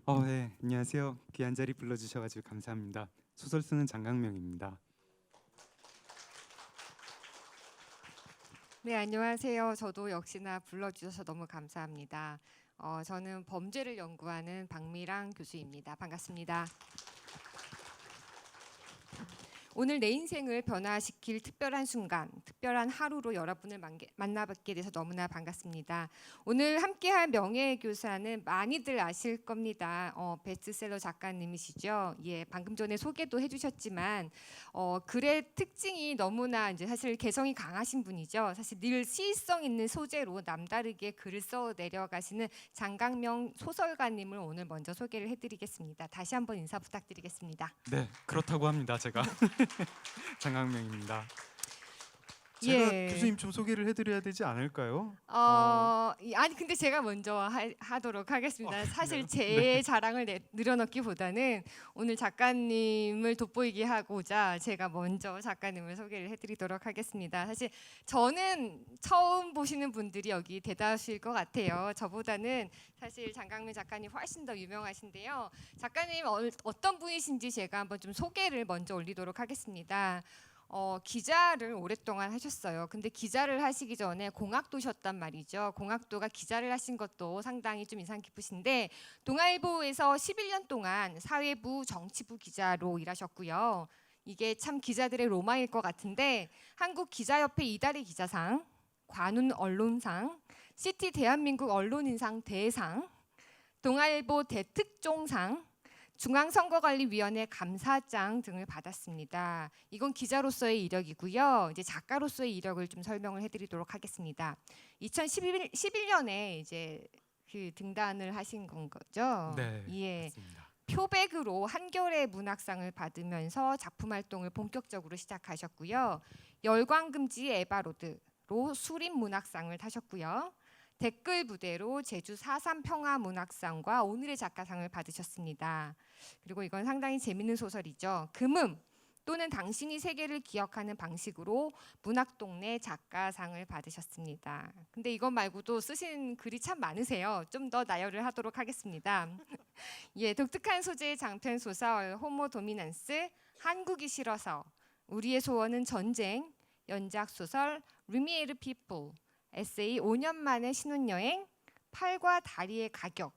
네, 안녕하세요. 귀한 자리 불러주셔가지고 감사합니다. 소설 쓰는 장강명입니다. 네, 안녕하세요. 저도 역시나 불러주셔서 너무 감사합니다. 저는 범죄를 연구하는 박미랑 교수입니다. 반갑습니다. 오늘 내 인생을 변화시킬 특별한 순간, 특별한 하루로 여러분을 만나뵙게 돼서 너무나 반갑습니다. 오늘 함께할 명예교사는 많이들 아실 겁니다. 베스트셀러 작가님이시죠. 예, 방금 전에 소개도 해주셨지만 글의 특징이 너무나 이제 사실 개성이 강하신 분이죠. 사실 늘 시의성 있는 소재로 남다르게 글을 써 내려가시는 장강명 소설가님을 오늘 먼저 소개를 해드리겠습니다. 다시 한번 인사 부탁드리겠습니다. 네, 그렇다고 합니다. 제가 장강명입니다. 제가 예. 교수님 좀 소개를 해드려야 되지 않을까요? 아니 근데 제가 먼저 하도록 하겠습니다. 사실 그래요? 제 자랑을 늘어놓기보다는 오늘 작가님을 돋보이게 하고자 제가 먼저 작가님을 소개를 해드리도록 하겠습니다. 사실 저는 처음 보시는 분들이 여기 대다수일 것 같아요. 저보다는 사실 장강민 작가님 훨씬 더 유명하신데요. 작가님 어떤 분이신지 제가 한번 좀 소개를 먼저 올리도록 하겠습니다. 기자를 오랫동안 하셨어요. 근데 기자를 하시기 전에 공학도셨단 말이죠. 공학도가 기자를 하신 것도 상당히 좀 인상 깊으신데 동아일보에서 11년 동안 사회부 정치부 기자로 일하셨고요. 이게 참 기자들의 로망일 것 같은데 한국기자협회 이달의 기자상, 관훈 언론상, 시티 대한민국 언론인상 대상, 동아일보 대특종상, 중앙선거관리위원회 감사장 등을 받았습니다. 이건 기자로서의 이력이고요. 이제 작가로서의 이력을 좀 설명을 해드리도록 하겠습니다. 2011년에 이제 그 등단을 하신 건 거죠. 네, 예. 맞습니다. 표백으로 한겨레 문학상을 받으면서 작품 활동을 본격적으로 시작하셨고요. 열광금지 에바로드로 수림 문학상을 타셨고요. 댓글 부대로 제주 4.3 평화 문학상과 오늘의 작가상을 받으셨습니다. 그리고 이건 상당히 재밌는 소설이죠. 금음 또는 당신이 세계를 기억하는 방식으로 문학동네 작가상을 받으셨습니다. 근데 이것 말고도 쓰신 글이 참 많으세요. 좀 더 나열을 하도록 하겠습니다. 예, 독특한 소재의 장편 소설 호모 도미넌스, 한국이 싫어서, 우리의 소원은 전쟁, 연작 소설 루미에르 피플, 에세이 5년 만에 신혼여행, 팔과 다리의 가격,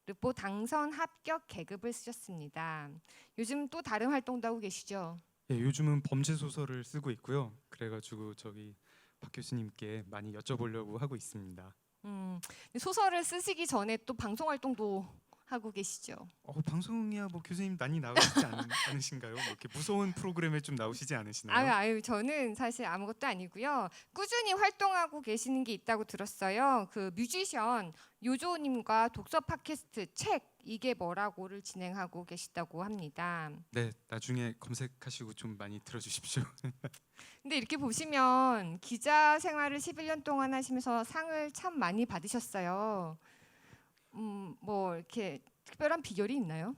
르포 당선 합격 계급을 쓰셨습니다. 요즘 또 다른 활동도 하고 계시죠? 예, 요즘은 범죄 소설을 쓰고 있고요. 그래가지고 저기 박 교수님께 많이 여쭤보려고 하고 있습니다. 음, 소설을 쓰시기 전에 또 방송 활동도 하고 계시죠? 방송이야 뭐 교수님 많이 나오시지 않으신가요? 뭐 이렇게 무서운 프로그램에 좀 나오시지 않으시나요? 아유, 저는 사실 아무것도 아니고요. 꾸준히 활동하고 계시는 게 있다고 들었어요. 그 뮤지션 요조님과 독서 팟캐스트 책 이게 뭐라고를 진행하고 계시다고 합니다. 네, 나중에 검색하시고 좀 많이 들어주십시오. 근데 이렇게 보시면 기자 생활을 11년 동안 하시면서 상을 참 많이 받으셨어요. 뭐 이렇게 특별한 비결이 있나요?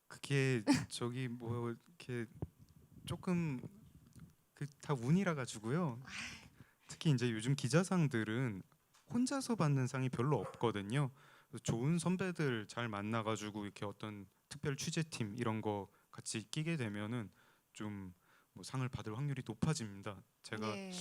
그게 저기 뭐 이렇게 조금 그 다 운이라 가지고요. 특히 이제 요즘 기자상들은 혼자서 받는 상이 별로 없거든요. 그래서 좋은 선배들 잘 만나 가지고 이렇게 어떤 특별 취재팀 이런 거 같이 끼게 되면은 좀 뭐 상을 받을 확률이 높아집니다. 제가 예.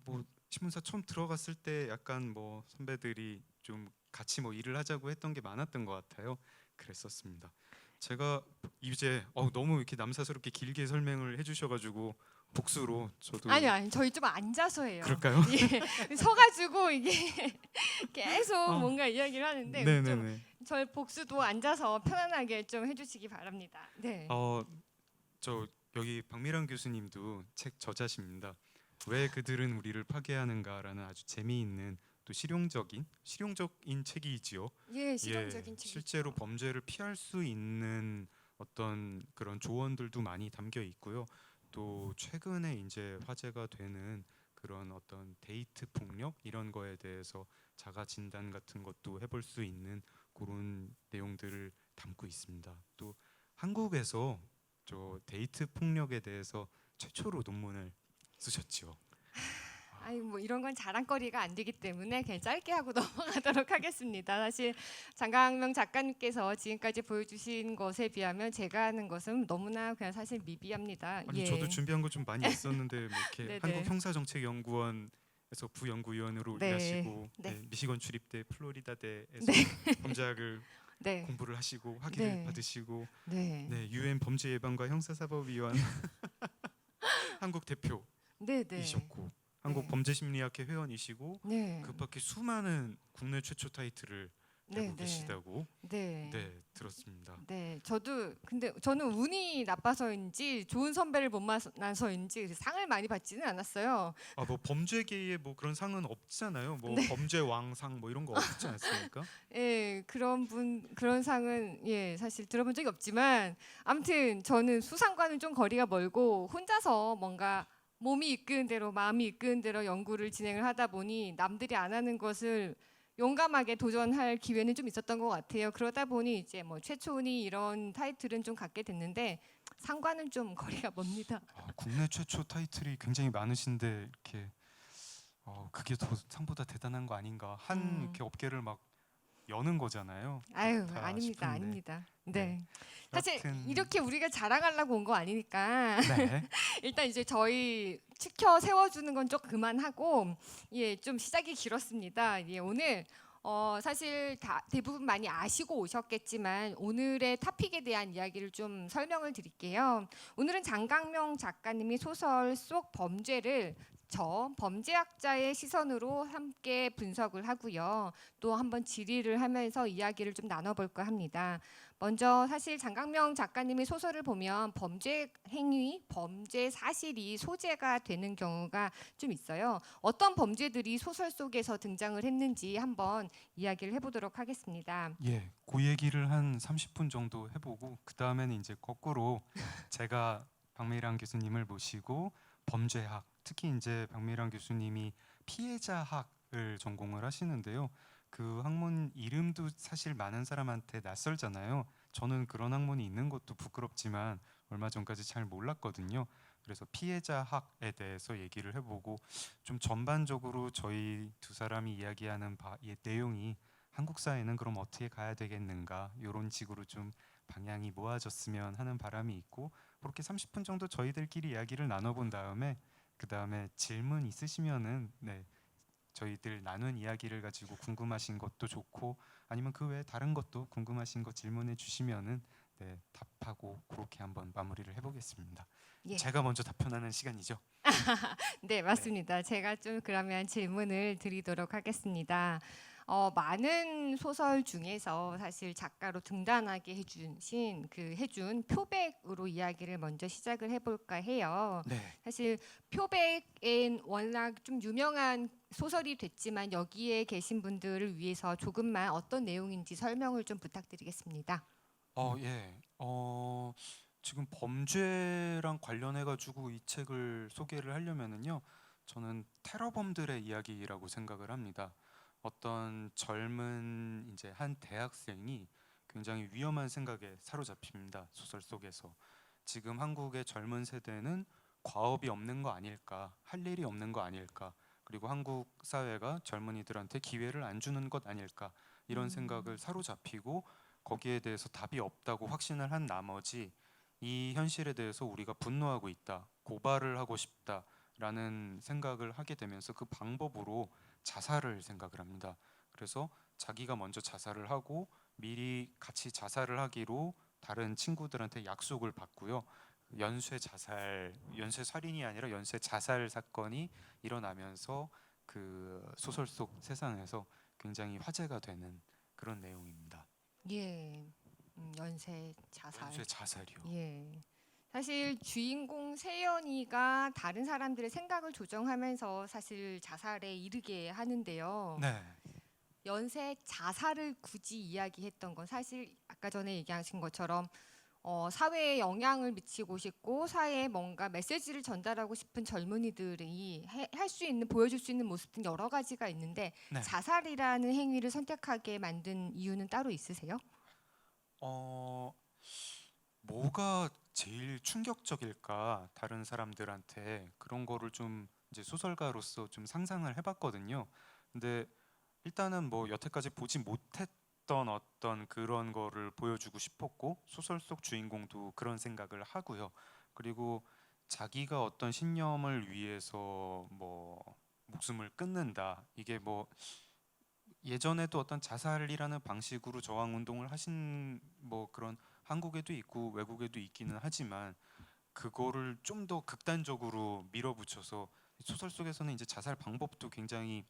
뭐 신문사 처음 들어갔을 때 약간 뭐 선배들이 좀 같이 뭐 일을 하자고 했던 게 많았던 것 같아요. 그랬었습니다. 제가 이제 너무 이렇게 남사스럽게 길게 설명을 해주셔가지고 복수로 저도 아니 저희 좀 앉아서 해요. 그럴까요? 예, 서가지고 이게 계속 아, 뭔가 이야기를 하는데 좀 네네네. 저희 복수도 앉아서 편안하게 좀 해주시기 바랍니다. 네. 저 여기 박미랑 교수님도 책 저자십니다. 왜 그들은 우리를 파괴하는가라는 아주 재미있는 또 실용적인 책이지요. 예, 예, 실용적인 실제로 책이죠. 범죄를 피할 수 있는 어떤 그런 조언들도 많이 담겨 있고요. 또 최근에 이제 화제가 되는 그런 어떤 데이트 폭력 이런 거에 대해서 자가 진단 같은 것도 해볼 수 있는 그런 내용들을 담고 있습니다. 또 한국에서 저 데이트 폭력에 대해서 최초로 논문을 쓰셨지요. 아니 뭐 이런 건 자랑거리가 안 되기 때문에 그냥 짧게 하고 넘어가도록 하겠습니다. 사실 장강명 작가님께서 지금까지 보여주신 것에 비하면 제가 하는 것은 너무나 그냥 사실 미비합니다. 아니 예. 저도 준비한 거 좀 많이 있었는데 뭐 이렇게 네네. 한국형사정책연구원에서 부연구위원으로 네. 일하시고 네. 네, 미시건 주립대 플로리다대에서 네. 범죄학을 네. 공부를 하시고 학위를 네. 받으시고 네. 네, 유엔 범죄 예방과 형사사법위원 한국 네. 네. 대표이셨고 한국 범죄심리학회 회원이시고 네. 그 밖에 수많은 국내 최초 타이틀을 달고 네. 계시다고 네. 네, 들었습니다. 네, 저도 근데 저는 운이 나빠서인지 좋은 선배를 못 만나서인지 상을 많이 받지는 않았어요. 아, 뭐 범죄계에 뭐 그런 상은 없잖아요. 뭐 네. 범죄 왕상 뭐 이런 거 없지 않습니까? 예, 그런 상은 예, 사실 들어본 적이 없지만 아무튼 저는 수상과는 좀 거리가 멀고 혼자서 뭔가 몸이 이끄는 대로 마음이 이끄는 대로 연구를 진행을 하다 보니 남들이 안 하는 것을 용감하게 도전할 기회는 좀 있었던 것 같아요. 그러다 보니 이제 뭐 최초니 이런 타이틀은 좀 갖게 됐는데 상과는 좀 거리가 멉니다. 아, 국내 최초 타이틀이 굉장히 많으신데 이렇게 그게 더 상보다 대단한 거 아닌가? 한 이렇게 업계를 막 여는 거잖아요. 아유, 그렇다 아닙니다, 싶은데. 아닙니다. 네. 네. 사실 여하튼 이렇게 우리가 자랑하려고 온 거 아니니까 네. 일단 이제 저희 치켜 세워주는 건 좀 그만하고 예, 좀 시작이 길었습니다. 예, 오늘 사실 대부분 많이 아시고 오셨겠지만 오늘의 토픽에 대한 이야기를 좀 설명을 드릴게요. 오늘은 장강명 작가님이 소설 속 범죄를 저 범죄학자의 시선으로 함께 분석을 하고요. 또 한번 질의를 하면서 이야기를 좀 나눠볼까 합니다. 먼저 사실 장강명 작가님의 소설을 보면 범죄 행위, 범죄 사실이 소재가 되는 경우가 좀 있어요. 어떤 범죄들이 소설 속에서 등장을 했는지 한번 이야기를 해보도록 하겠습니다. 예, 그 얘기를 한 30분 정도 해보고 그 다음에는 이제 거꾸로 제가 박미랑 교수님을 모시고 범죄학, 특히 이제 박미랑 교수님이 피해자학을 전공을 하시는데요. 그 학문 이름도 사실 많은 사람한테 낯설잖아요. 저는 그런 학문이 있는 것도 부끄럽지만 얼마 전까지 잘 몰랐거든요. 그래서 피해자학에 대해서 얘기를 해보고 좀 전반적으로 저희 두 사람이 이야기하는 내용이 한국 사회는 그럼 어떻게 가야 되겠는가 이런 식으로 좀 방향이 모아졌으면 하는 바람이 있고 그렇게 30분 정도 저희들끼리 이야기를 나눠본 다음에 그 다음에 질문 있으시면은 네, 저희들 나눈 이야기를 가지고 궁금하신 것도 좋고 아니면 그 외에 다른 것도 궁금하신 거 질문해 주시면은 네, 답하고 그렇게 한번 마무리를 해보겠습니다. 예. 제가 먼저 답변하는 시간이죠. 네, 맞습니다. 제가 좀 그러면 질문을 드리도록 하겠습니다. 많은 소설 중에서 사실 작가로 등단하게 해준 표백으로 이야기를 먼저 시작을 해볼까 해요. 네. 사실 표백은 워낙 좀 유명한 소설이 됐지만 여기에 계신 분들을 위해서 조금만 어떤 내용인지 설명을 좀 부탁드리겠습니다. 예. 지금 범죄랑 관련해 가지고 이 책을 소개를 하려면은요. 저는 테러범들의 이야기라고 생각을 합니다. 어떤 젊은 이제 한 대학생이 굉장히 위험한 생각에 사로잡힙니다. 소설 속에서. 지금 한국의 젊은 세대는 과업이 없는 거 아닐까? 할 일이 없는 거 아닐까? 그리고 한국 사회가 젊은이들한테 기회를 안 주는 것 아닐까? 이런 생각을 사로잡히고 거기에 대해서 답이 없다고 확신을 한 나머지 이 현실에 대해서 우리가 분노하고 있다, 고발을 하고 싶다라는 생각을 하게 되면서 그 방법으로 자살을 생각을 합니다. 그래서 자기가 먼저 자살을 하고 미리 같이 자살을 하기로 다른 친구들한테 약속을 받고요. 연쇄 살인이 아니라 연쇄 자살 사건이 일어나면서 그 소설 속 세상에서 굉장히 화제가 되는 그런 내용입니다. 예, 연쇄 자살. 연쇄 자살이요. 예. 사실 주인공 세연이가 다른 사람들의 생각을 조정하면서 사실 자살에 이르게 하는데요. 네. 연쇄 자살을 굳이 이야기했던 건 사실 아까 전에 얘기하신 것처럼 사회에 영향을 미치고 싶고 사회에 뭔가 메시지를 전달하고 싶은 젊은이들이 할 수 있는 보여줄 수 있는 모습은 여러 가지가 있는데 네. 자살이라는 행위를 선택하게 만든 이유는 따로 있으세요? 뭐가 제일 충격적일까? 다른 사람들한테 그런 거를 좀 이제 소설가로서 좀 상상을 해봤거든요. 근데 일단은 뭐 여태까지 보지 못했던 어떤 그런 거를 보여주고 싶었고 소설 속 주인공도 그런 생각을 하고요. 그리고 자기가 어떤 신념을 위해서 뭐 목숨을 끊는다. 이게 뭐 예전에도 어떤 자살이라는 방식으로 저항 운동을 하신 뭐 그런 한국에도 있고 외국에도 있기는 하지만 그거를 좀 더 극단적으로 밀어붙여서 소설 속에서는 이제 자살 방법도 굉장히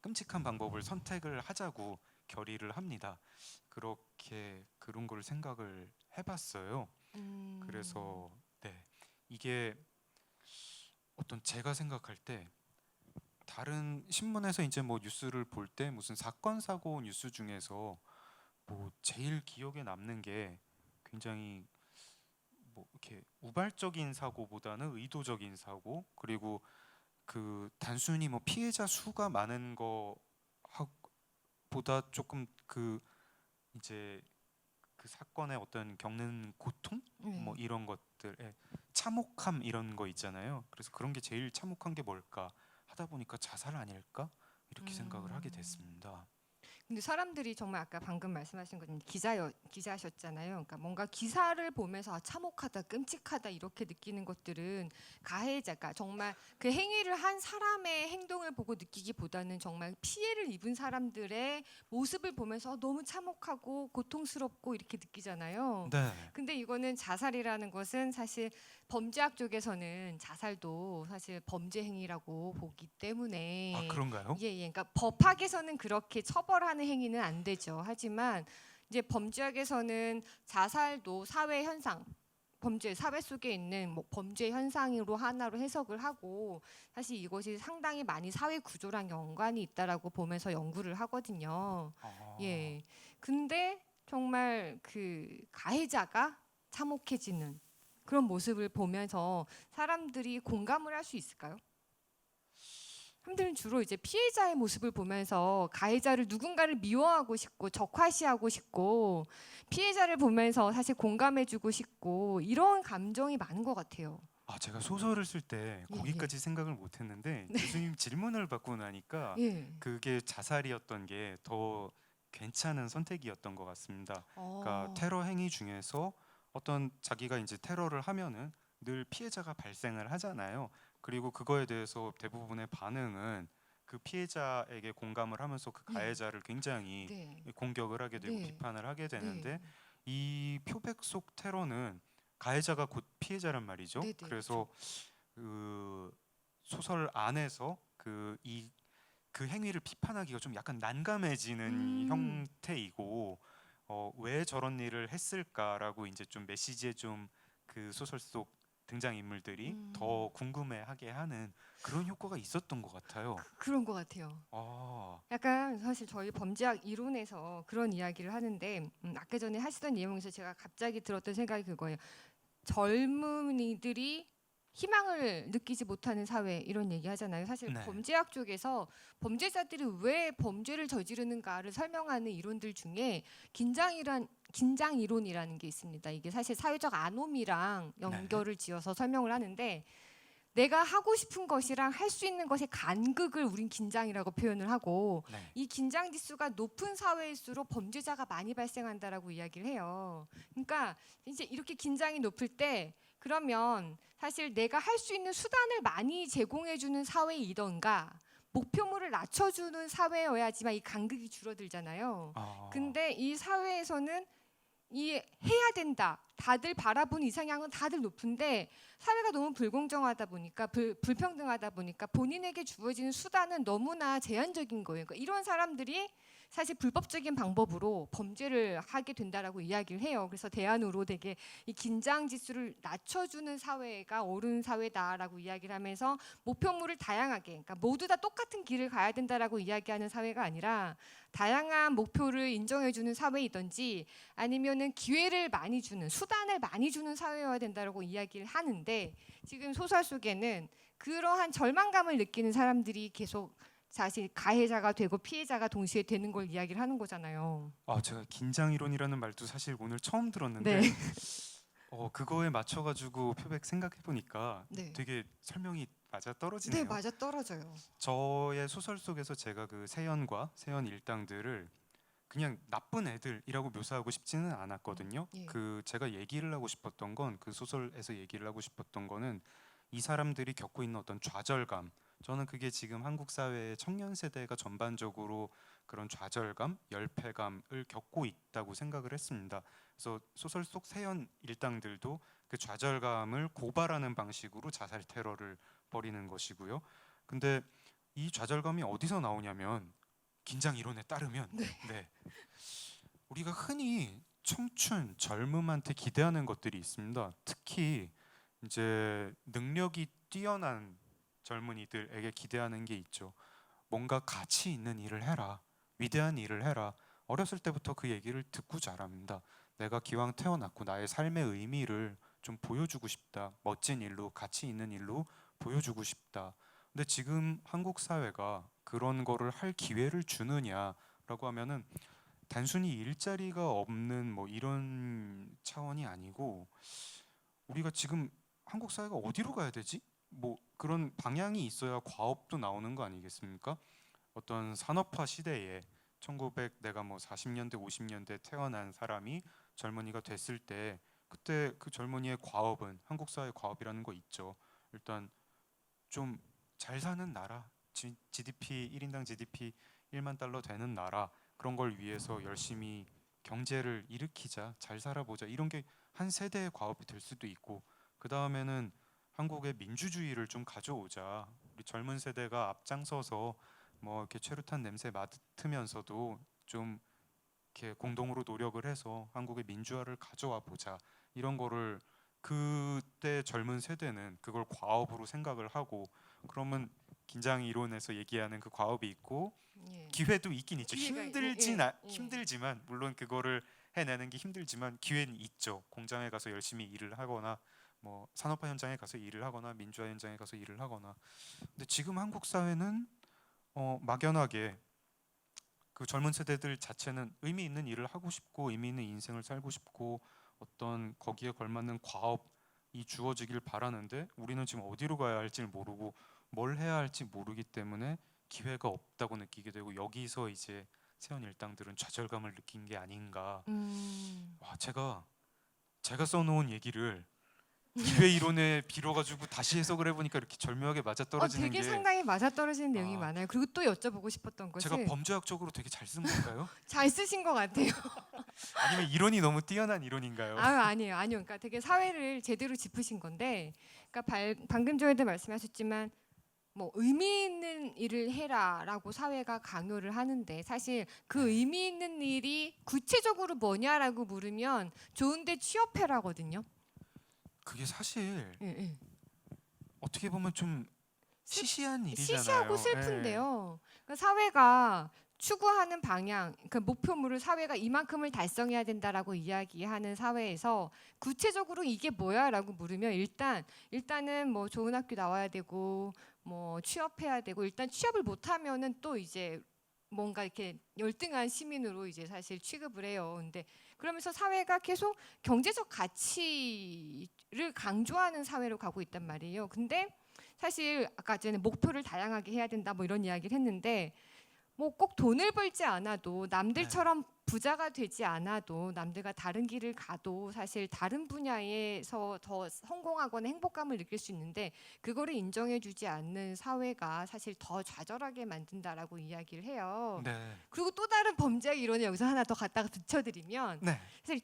끔찍한 방법을 선택을 하자고 결의를 합니다. 그렇게 그런 걸 생각을 해봤어요. 음, 그래서 네, 이게 어떤 제가 생각할 때 다른 신문에서 이제 뭐 뉴스를 볼 때 무슨 사건 사고 뉴스 중에서 뭐 제일 기억에 남는 게 굉장히 뭐 이렇게 우발적인 사고보다는 의도적인 사고 그리고 그 단순히 뭐 피해자 수가 많은 거보다 조금 그 이제 그 사건의 어떤 겪는 고통 뭐 네. 이런 것들에 참혹함 이런 거 있잖아요. 그래서 그런 게 제일 참혹한 게 뭘까 하다 보니까 자살 아닐까 이렇게 생각을 하게 음. 됐습니다. 근데 사람들이 정말 아까 방금 말씀하신 것처럼 기자셨잖아요. 그러니까 뭔가 기사를 보면서 아, 참혹하다, 끔찍하다 이렇게 느끼는 것들은 가해자가 정말 그 행위를 한 사람의 행동을 보고 느끼기보다는 정말 피해를 입은 사람들의 모습을 보면서 너무 참혹하고 고통스럽고 이렇게 느끼잖아요. 네. 근데 이거는 자살이라는 것은 사실 범죄학 쪽에서는 자살도 사실 범죄 행위라고 보기 아 때문에 그런가요? 예, 예. 그러니까 법학에서는 그렇게 처벌하는 행위는 안 되죠. 하지만 이제 범죄학에서는 자살도 사회 현상, 범죄 사회 속에 있는 뭐 범죄 현상으로 하나로 해석을 하고 사실 이것이 상당히 많이 사회 구조랑 연관이 있다라고 보면서 연구를 하거든요. 아, 예. 근데 정말 그 가해자가 참혹해지는 그런 모습을 보면서 사람들이 공감을 할 수 있을까요? 사람들은 주로 이제 피해자의 모습을 보면서 가해자를 누군가를 미워하고 싶고 적화시하고 싶고 피해자를 보면서 사실 공감해주고 싶고 이런 감정이 많은 것 같아요. 제가 소설을 쓸 때 예, 예. 거기까지 생각을 못했는데 교수님 질문을 받고 나니까 예. 그게 자살이었던 게 더 괜찮은 선택이었던 것 같습니다. 그러니까 어, 테러 행위 중에서 어떤 자기가 이제 테러를 하면은 늘 피해자가 발생을 하잖아요. 그리고 그거에 대해서 대부분의 반응은 그 피해자에게 공감을 하면서 그 예. 가해자를 굉장히 네. 공격을 하게 되고 네. 비판을 하게 네. 되는데 이 표백 속 테러는 가해자가 곧 피해자란 말이죠. 네, 네. 그렇죠. 그래서 그 소설 안에서 그 행위를 비판하기가 좀 약간 난감해지는 음. 형태이고 왜 저런 일을 했을까라고 이제 좀 메시지에 좀 그 소설 속 등장 인물들이 더 음. 궁금해하게 하는 그런 효과가 있었던 것 같아요. 그런 것 같아요. 아, 약간 사실 저희 범죄학 이론에서 그런 이야기를 하는데 아까 전에 하시던 내용에서 제가 갑자기 들었던 생각이 그거예요. 젊은이들이 희망을 느끼지 못하는 사회 이런 얘기 하잖아요. 사실 네, 범죄학 쪽에서 범죄자들이 왜 범죄를 저지르는가를 설명하는 이론들 중에 긴장 이론이라는 게 있습니다. 이게 사실 사회적 아노미랑 네, 연결을 지어서 설명을 하는데 내가 하고 싶은 것이랑 할 수 있는 것의 간극을 우린 긴장이라고 표현을 하고 네. 이 긴장 지수가 높은 사회일수록 범죄자가 많이 발생한다라고 이야기를 해요. 그러니까 이제 이렇게 긴장이 높을 때 그러면 사실 내가 할 수 있는 수단을 많이 제공해 주는 사회이던가 목표물을 낮춰주는 사회여야지만 이 간극이 줄어들잖아요. 아, 근데 이 사회에서는 이 해야 된다. 다들 바라보는 이상향은 다들 높은데 사회가 너무 불공정하다 보니까 불평등하다 보니까 본인에게 주어지는 수단은 너무나 제한적인 거예요. 그러니까 이런 사람들이 사실 불법적인 방법으로 범죄를 하게 된다라고 이야기를 해요. 그래서 대안으로 되게 이 긴장 지수를 낮춰주는 사회가 옳은 사회다라고 이야기를 하면서 목표물을 다양하게, 그러니까 모두 다 똑같은 길을 가야 된다라고 이야기하는 사회가 아니라 다양한 목표를 인정해주는 사회이든지 아니면은 기회를 많이 주는 수단을 많이 주는 사회여야 된다라고 이야기를 하는데 지금 소설 속에는 그러한 절망감을 느끼는 사람들이 계속 사실 가해자가 되고 피해자가 동시에 되는 걸 이야기를 하는 거잖아요. 제가 긴장 이론이라는 말도 사실 오늘 처음 네, 들었는데 그거에 맞춰가지고 표백 생각해 보니까 네, 되게 설명이 맞아 떨어지네요. 네, 맞아 떨어져요. 저의 소설 속에서 제가 그 세연과 세연 일당들을 그냥 나쁜 애들이라고 묘사하고 싶지는 않았거든요. 예. 그 제가 얘기를 하고 싶었던 건 그 소설에서 얘기를 하고 싶었던 거는 이 사람들이 겪고 있는 어떤 좌절감. 저는 그게 지금 한국 사회의 청년 세대가 전반적으로 그런 좌절감, 열패감을 겪고 있다고 생각을 했습니다. 그래서 소설 속 세연 일당들도 그 좌절감을 고발하는 방식으로 자살 테러를 벌이는 것이고요. 근데 이 좌절감이 어디서 나오냐면 긴장 이론에 따르면 네. 우리가 흔히 청춘, 젊음한테 기대하는 것들이 있습니다. 특히 이제 능력이 뛰어난 젊은이들에게 기대하는 게 있죠. 뭔가 가치 있는 일을 해라. 위대한 일을 해라. 어렸을 때부터 그 얘기를 듣고 자랍니다. 내가 기왕 태어났고 나의 삶의 의미를 좀 보여주고 싶다. 멋진 일로, 가치 있는 일로 보여주고 싶다. 근데 지금 한국 사회가 그런 거를 할 기회를 주느냐라고 하면은 단순히 일자리가 없는 뭐 이런 차원이 아니고 우리가 지금 한국 사회가 어디로 가야 되지? 뭐 그런 방향이 있어야 과업도 나오는 거 아니겠습니까? 어떤 산업화 시대에 1900 내가 뭐 40년대 50년대 태어난 사람이 젊은이가 됐을 때 그때 그 젊은이의 과업은 한국 사회 과업이라는 거 있죠. 일단 좀 잘 사는 나라, GDP 1인당 GDP 1만 달러 되는 나라 그런 걸 위해서 열심히 경제를 일으키자, 잘 살아보자 이런 게 한 세대의 과업이 될 수도 있고 그 다음에는 한국의 민주주의를 좀 가져오자. 우리 젊은 세대가 앞장서서 뭐 이렇게 최루탄 냄새 맡으면서도 좀 이렇게 공동으로 노력을 해서 한국의 민주화를 가져와 보자. 이런 거를 그때 젊은 세대는 그걸 과업으로 생각을 하고 그러면 긴장 이론에서 얘기하는 그 과업이 있고 예. 기회도 있긴 있죠. 기회가 있고, 예. 힘들지만 물론 그거를 해내는 게 힘들지만 기회는 있죠. 공장에 가서 열심히 일을 하거나 뭐 산업화 현장에 가서 일을 하거나 민주화 현장에 가서 일을 하거나. 근데 지금 한국 사회는 막연하게 그 젊은 세대들 자체는 의미 있는 일을 하고 싶고 의미 있는 인생을 살고 싶고 어떤 거기에 걸맞는 과업이 주어지길 바라는데 우리는 지금 어디로 가야 할지 모르고 뭘 해야 할지 모르기 때문에 기회가 없다고 느끼게 되고 여기서 이제 세연 일당들은 좌절감을 느낀 게 아닌가. 와, 제가 써놓은 얘기를 기회 이론에 빌어가지고 다시 해석을 해보니까 이렇게 절묘하게 맞아떨어지는 되게 게 상당히 맞아떨어지는 내용이 아, 많아요. 그리고 또 여쭤보고 싶었던 제가 것은 범죄학적으로 되게 잘 쓴 건가요? 잘 쓰신 것 같아요. 아니면 이론이 너무 뛰어난 이론인가요? 아니에요, 아니요. 그러니까 되게 사회를 제대로 짚으신 건데, 그러니까 방금 전에도 말씀하셨지만 뭐 의미 있는 일을 해라라고 사회가 강요를 하는데 사실 그 의미 있는 일이 구체적으로 뭐냐라고 물으면 좋은데 취업해라거든요. 그게 사실 예, 예. 어떻게 보면 좀 시시한 일이잖아요. 시시하고 슬픈데요. 그러니까 사회가 추구하는 방향, 그 목표물을 사회가 이만큼을 달성해야 된다라고 이야기하는 사회에서 구체적으로 이게 뭐야라고 물으면 일단은 뭐 좋은 학교 나와야 되고 뭐 취업해야 되고 일단 취업을 못하면은 또 이제 뭔가 이렇게 열등한 시민으로 이제 사실 취급을 해요. 근데 그러면서 사회가 계속 경제적 가치를 강조하는 사회로 가고 있단 말이에요. 근데 사실 아까 전에 목표를 다양하게 해야 된다 뭐 이런 이야기를 했는데 뭐 꼭 돈을 벌지 않아도 남들처럼 부자가 되지 않아도 남들과 다른 길을 가도 사실 다른 분야에서 더 성공하거나 행복감을 느낄 수 있는데 그거를 인정해주지 않는 사회가 사실 더 좌절하게 만든다라고 이야기를 해요. 네. 그리고 또 다른 범죄 이론을 여기서 하나 더 갖다가 붙여드리면 네. 사실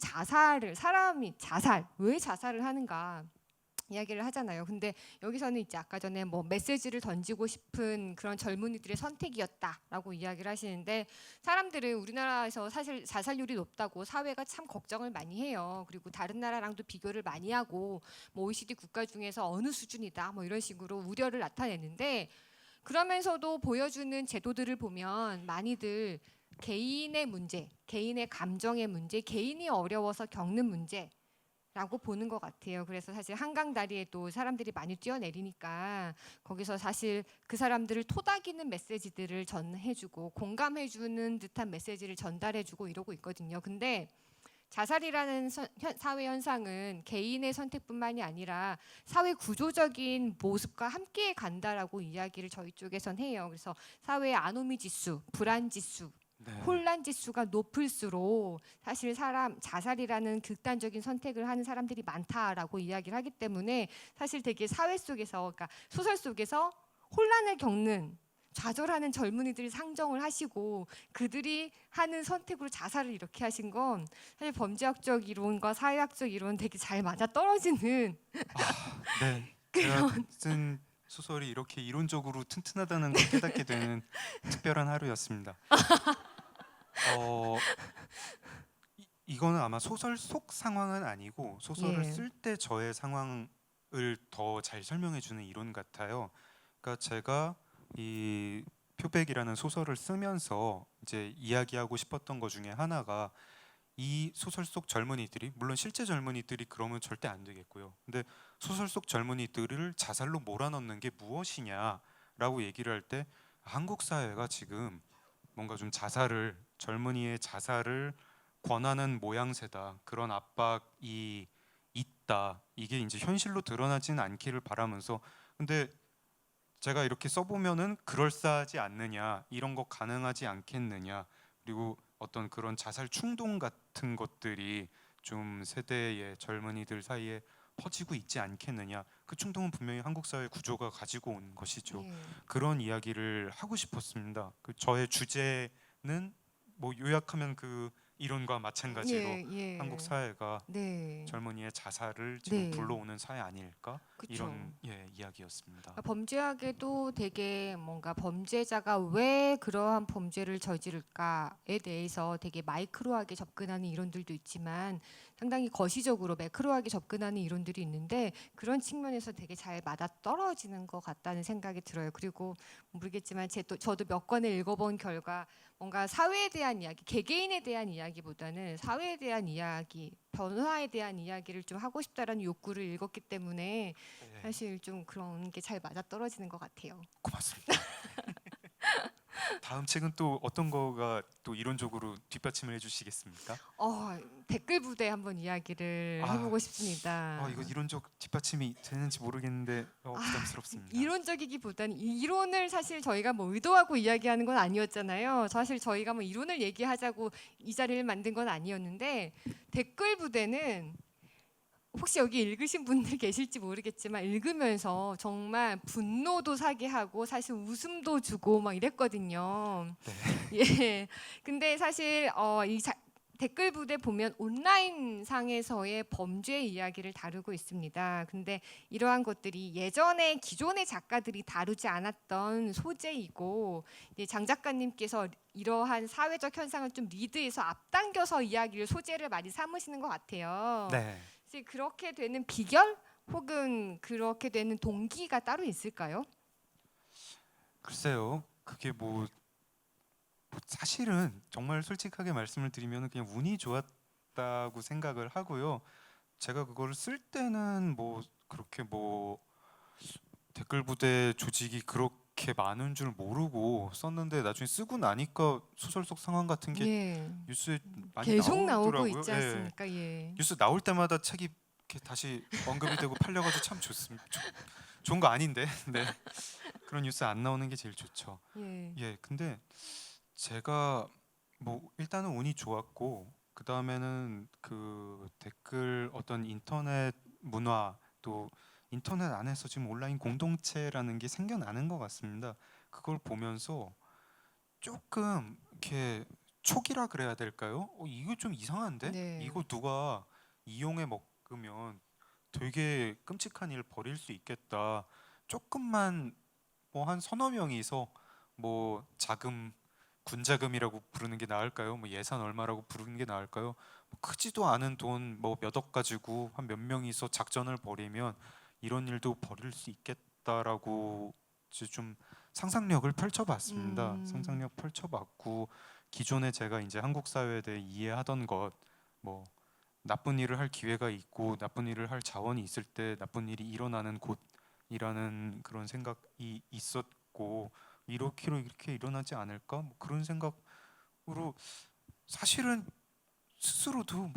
왜 자살을 하는가 이야기를 하잖아요. 근데 여기서는 이제 아까 전에 뭐 메시지를 던지고 싶은 그런 젊은이들의 선택이었다라고 이야기를 하시는데 사람들은 우리나라에서 사실 자살률이 높다고 사회가 참 걱정을 많이 해요. 그리고 다른 나라랑도 비교를 많이 하고 뭐 OECD 국가 중에서 어느 수준이다 뭐 이런 식으로 우려를 나타내는데 그러면서도 보여주는 제도들을 보면 많이들 개인의 문제, 개인의 감정의 문제, 개인이 어려워서 겪는 문제 라고 보는 것 같아요. 그래서 사실 한강 다리에도 사람들이 많이 뛰어내리니까 거기서 사실 그 사람들을 토닥이는 메시지들을 전해주고 공감해주는 듯한 메시지를 전달해주고 이러고 있거든요. 근데 자살이라는 사회 현상은 개인의 선택뿐만이 아니라 사회 구조적인 모습과 함께 간다라고 이야기를 저희 쪽에선 해요. 그래서 사회의 아노미 지수, 불안 지수, 네. 혼란 지수가 높을수록 사실 사람 자살이라는 극단적인 선택을 하는 사람들이 많다라고 이야기를 하기 때문에 사실 되게 사회 속에서, 그러니까 소설 속에서 혼란을 겪는 좌절하는 젊은이들이 상정을 하시고 그들이 하는 선택으로 자살을 이렇게 하신 건 사실 범죄학적 이론과 사회학적 이론 되게 잘 맞아 떨어지는 네. 제가 쓴 소설이 이렇게 이론적으로 튼튼하다는 걸 깨닫게 되는 특별한 하루였습니다. 어, 이거는 아마 소설 속 상황은 아니고 소설을 예. 쓸 때 저의 상황을 더 잘 설명해 주는 이론 같아요. 그러니까 제가 이 표백이라는 소설을 쓰면서 이제 이야기하고 싶었던 것 중에 하나가 이 소설 속 젊은이들이, 물론 실제 젊은이들이 그러면 절대 안 되겠고요. 근데 소설 속 젊은이들을 자살로 몰아넣는 게 무엇이냐라고 얘기를 할 때 한국 사회가 지금 뭔가 좀 젊은이의 자살을 권하는 모양새다. 그런 압박이 있다. 이게 이제 현실로 드러나지는 않기를 바라면서, 근데 제가 이렇게 써보면은 그럴싸하지 않느냐, 이런 거 가능하지 않겠느냐, 그리고 어떤 그런 자살 충동 같은 것들이 좀 세대의 젊은이들 사이에 퍼지고 있지 않겠느냐. 그 충동은 분명히 한국 사회 구조가 가지고 온 것이죠. 예. 그런 이야기를 하고 싶었습니다. 그 저의 주제는 뭐 요약하면 그 이론과 마찬가지로 예. 예. 한국 사회가 네. 젊은이의 자살을 지금 네. 불러오는 사회 아닐까, 그쵸. 이런 이야기였습니다. 그러니까 범죄학에도 되게 뭔가 범죄자가 왜 그러한 범죄를 저지를까에 대해서 되게 마이크로하게 접근하는 이론들도 있지만 상당히 거시적으로 매크로하게 접근하는 이론들이 있는데 그런 측면에서 되게 잘 맞아떨어지는 것 같다는 생각이 들어요. 그리고 모르겠지만 저도 몇 권을 읽어본 결과 뭔가 사회에 대한 이야기, 개개인에 대한 이야기보다는 사회에 대한 이야기, 변화에 대한 이야기를 좀 하고 싶다라는 욕구를 읽었기 때문에 네, 사실 좀 그런 게 잘 맞아 떨어지는 것 같아요. 고맙습니다. 다음 책은 또 어떤 거가 또 이론적으로 뒷받침을 해주시겠습니까? 댓글 부대 한번 이야기를 아, 해보고 싶습니다. 이거 이론적 뒷받침이 되는지 모르겠는데 부담스럽습니다. 이론적이기보다는 이 이론을 사실 저희가 뭐 의도하고 이야기하는 건 아니었잖아요. 사실 저희가 뭐 이론을 얘기하자고 이 자리를 만든 건 아니었는데 댓글 부대는 혹시 여기 읽으신 분들 계실지 모르겠지만 읽으면서 정말 분노도 사게 하고 사실 웃음도 주고 막 이랬거든요. 네. 예. 근데 사실 댓글 부대 보면 온라인 상에서의 범죄 이야기를 다루고 있습니다. 근데 이러한 것들이 예전에 기존의 작가들이 다루지 않았던 소재이고 장 작가님께서 이러한 사회적 현상을 좀 리드해서 앞당겨서 이야기를 소재를 많이 삼으시는 것 같아요. 네. 혹시 그렇게 되는 비결 혹은 그렇게 되는 동기가 따로 있을까요? 글쎄요. 그게 뭐 사실은 정말 솔직하게 말씀을 드리면 그냥 운이 좋았다고 생각을 하고요. 제가 그거를 쓸 때는 뭐 그렇게 뭐 댓글 부대 조직이 그렇게 많은 줄 모르고 썼는데 나중에 쓰고 나니까 소설 속 상황 같은 게 예. 뉴스에 많이 계속 나오고 나오더라고요. 있지 않습니까? 예. 뉴스 나올 때마다 책이 이렇게 다시 언급이 되고 팔려가지고 참 좋습니다. 좋은 거 아닌데, 네, 그런 뉴스 안 나오는 게 제일 좋죠. 예. 근데 제가 뭐 일단은 운이 좋았고 그 다음에는 그 댓글 어떤 인터넷 문화, 또 인터넷 안에서 지금 온라인 공동체라는 게 생겨나는 것 같습니다. 그걸 보면서 조금 이렇게 촉이라 그래야 될까요? 이거 좀 이상한데? 네. 이거 누가 이용해 먹으면 되게 끔찍한 일 벌일 수 있겠다. 조금만 뭐 한 서너 명이서 뭐 자금, 군자금이라고 부르는 게 나을까요? 뭐 예산 얼마라고 부르는 게 나을까요? 뭐 크지도 않은 돈 뭐 몇 억 가지고 한 몇 명이서 작전을 벌이면 이런 일도 벌일 수 있겠다라고 이제 좀 상상력을 펼쳐봤습니다. 음. 상상력 펼쳐봤고 기존에 제가 이제 한국 사회에 대해 이해하던 것, 뭐 나쁜 일을 할 기회가 있고 나쁜 일을 할 자원이 있을 때 나쁜 일이 일어나는 곳이라는 그런 생각이 있었고 이렇게 일어나지 않을까? 뭐 그런 생각으로 사실은 스스로도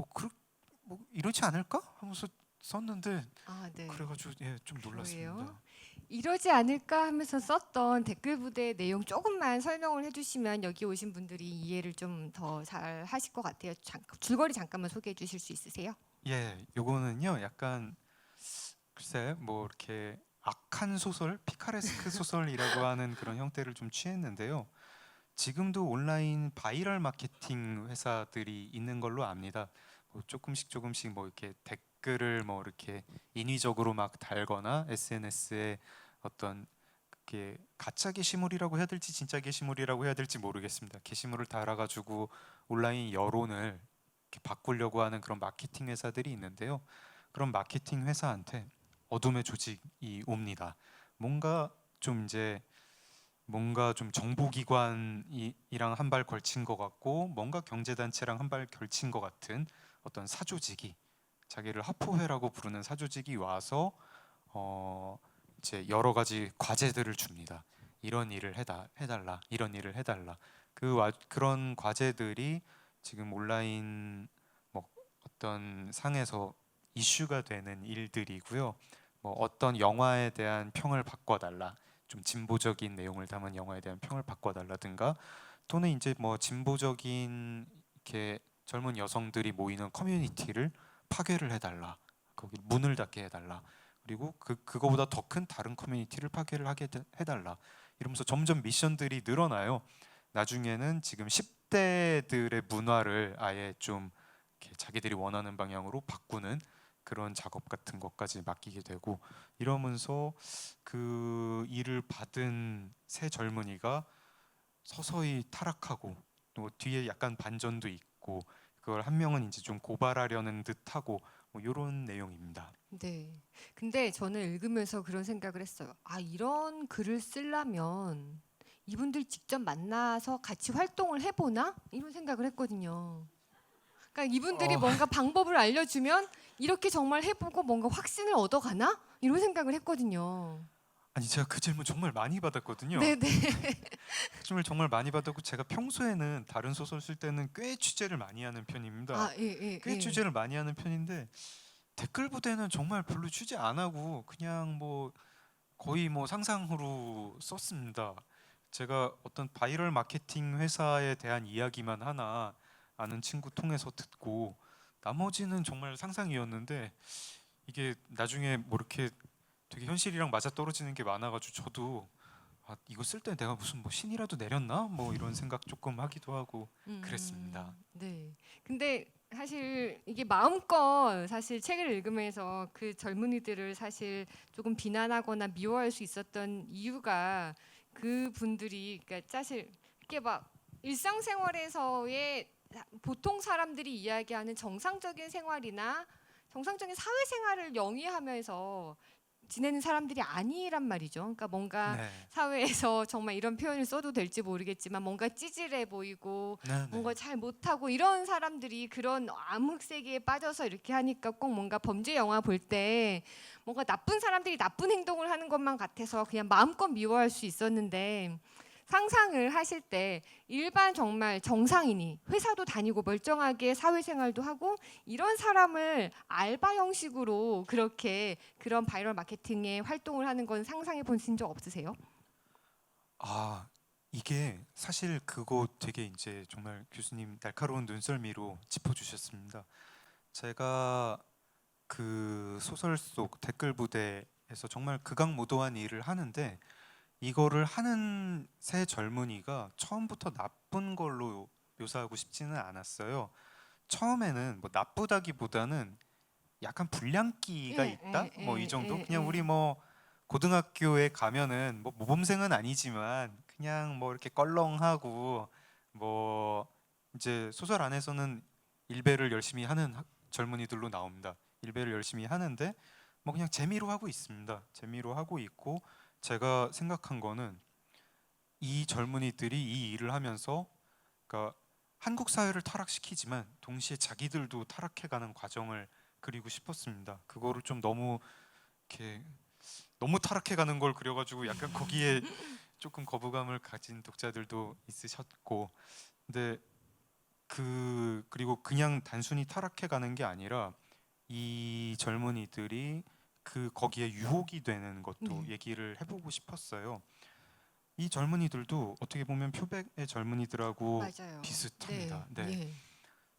뭐 이러지 않을까 하면서 썼는데 아, 네. 그래가지고 좀 놀랐습니다. 그래요? 이러지 않을까 하면서 썼던 댓글 부대 내용 조금만 설명을 해주시면 여기 오신 분들이 이해를 좀 더 잘 하실 것 같아요. 줄거리 잠깐만 소개해 주실 수 있으세요? 요거는요 약간 글쎄 뭐 이렇게 악한 소설, 피카레스크 소설이라고 하는 그런 형태를 좀 취했는데요. 지금도 온라인 바이럴 마케팅 회사들이 있는 걸로 압니다. 뭐 조금씩 뭐 이렇게 댓글을 뭐 이렇게 인위적으로 막 달거나 SNS에 어떤 그게 가짜 게시물이라고 해야 될지 진짜 게시물이라고 해야 될지 모르겠습니다. 게시물을 달아가지고 온라인 여론을 이렇게 바꾸려고 하는 그런 마케팅 회사들이 있는데요. 그런 마케팅 회사한테 어둠의 조직이 옵니다. 뭔가 좀 이제 뭔가 좀 정보기관이랑 한 발 걸친 것 같고 뭔가 경제단체랑 한 발 걸친 것 같은 어떤 사조직이 자기를 하포회라고 부르는 사조직이 와서 이제 여러 가지 과제들을 줍니다. 이런 일을 해달라, 이런 일을 해달라. 그런 과제들이 지금 온라인 뭐 어떤 상에서 이슈가 되는 일들이고요. 뭐 어떤 영화에 대한 평을 바꿔달라, 좀 진보적인 내용을 담은 영화에 대한 평을 바꿔달라든가, 또는 이제 뭐 진보적인 이렇게 젊은 여성들이 모이는 커뮤니티를 파괴를 해달라, 거기 문을 닫게 해달라. 그리고 그거보다 더 큰 다른 커뮤니티를 파괴를 하게 해달라. 이러면서 점점 미션들이 늘어나요. 나중에는 지금 10대들의 문화를 아예 좀 이렇게 자기들이 원하는 방향으로 바꾸는 그런 작업 같은 것까지 맡기게 되고, 이러면서 그 일을 받은 새 젊은이가 서서히 타락하고 또 뒤에 약간 반전도 있고, 그걸 한 명은 이제 좀 고발하려는 듯하고 뭐 이런 내용입니다. 네. 근데 저는 읽으면서 그런 생각을 했어요. 아, 이런 글을 쓰려면 이분들 직접 만나서 같이 활동을 해보나? 이런 생각을 했거든요. 그러니까 이분들이 어, 뭔가 방법을 알려주면 이렇게 정말 해보고 뭔가 확신을 얻어가나? 이런 생각을 했거든요. 아니 제가 그 질문 정말 많이 받았거든요. 네네. 그 질문 정말 많이 받았고, 제가 평소에는 다른 소설 쓸 때는 꽤 취재를 많이 하는 편입니다. 아, 예, 예, 꽤 예. 취재를 많이 하는 편인데 댓글 부대는 정말 별로 취재 안 하고 그냥 뭐 거의 뭐 상상으로 썼습니다. 제가 어떤 바이럴 마케팅 회사에 대한 이야기만 하나 아는 친구 통해서 듣고, 나머지는 정말 상상이었는데 이게 나중에 뭐 이렇게 되게 현실이랑 맞아 떨어지는 게 많아가지고 저도 이거 쓸 때 내가 무슨 뭐 신이라도 내렸나 뭐 이런 생각 조금 하기도 하고 그랬습니다. 네. 근데 사실 이게 마음껏 사실 책을 읽으면서 그 젊은이들을 사실 조금 비난하거나 미워할 수 있었던 이유가 그 분들이 그러니까 사실 이게 막 일상생활에서의 보통 사람들이 이야기하는 정상적인 생활이나 정상적인 사회생활을 영위하면서 지내는 사람들이 아니란 말이죠. 그러니까 뭔가 네, 사회에서 정말 이런 표현을 써도 될지 모르겠지만 뭔가 찌질해 보이고 네, 뭔가 네. 잘 못하고 이런 사람들이 그런 암흑 세계에 빠져서 이렇게 하니까 꼭 뭔가 범죄 영화 볼 때 뭔가 나쁜 사람들이 나쁜 행동을 하는 것만 같아서 그냥 마음껏 미워할 수 있었는데, 상상을 하실 때 일반 정말 정상인이 회사도 다니고 멀쩡하게 사회생활도 하고 이런 사람을 알바 형식으로 그렇게 그런 바이럴 마케팅에 활동을 하는 건 상상해 보신 적 없으세요? 아, 이게 사실 그거 되게 이제 정말 교수님 날카로운 눈썰미로 짚어주셨습니다. 제가 그 소설 속 댓글 부대에서 정말 극악무도한 일을 하는데, 이거를 하는 새 젊은이가 처음부터 나쁜 걸로 묘사하고 싶지는 않았어요. 처음에는 뭐 나쁘다기보다는 약간 불량기가 예, 있다? 예, 뭐 이 예, 정도? 예, 그냥 우리 예. 뭐 고등학교에 가면은 뭐 모범생은 아니지만 그냥 뭐 이렇게 껄렁하고, 뭐 이제 소설 안에서는 일배를 열심히 하는 젊은이들로 나옵니다. 일배를 열심히 하는데 뭐 그냥 재미로 하고 있습니다. 재미로 하고 있고, 제가 생각한 거는 이 젊은이들이 이 일을 하면서 그러니까 한국 사회를 타락시키지만 동시에 자기들도 타락해가는 과정을 그리고 싶었습니다. 그거를 좀 너무 이렇게 너무 타락해가는 걸 그려가지고 약간 거기에 조금 거부감을 가진 독자들도 있으셨고, 근데 그리고 그냥 단순히 타락해 가는 게 아니라 이 젊은이들이 거기에 유혹이 되는 것도 네. 얘기를 해보고 싶었어요. 이 젊은이들도 어떻게 보면 표백의 젊은이들하고 맞아요. 네. 비슷합니다. 네. 예.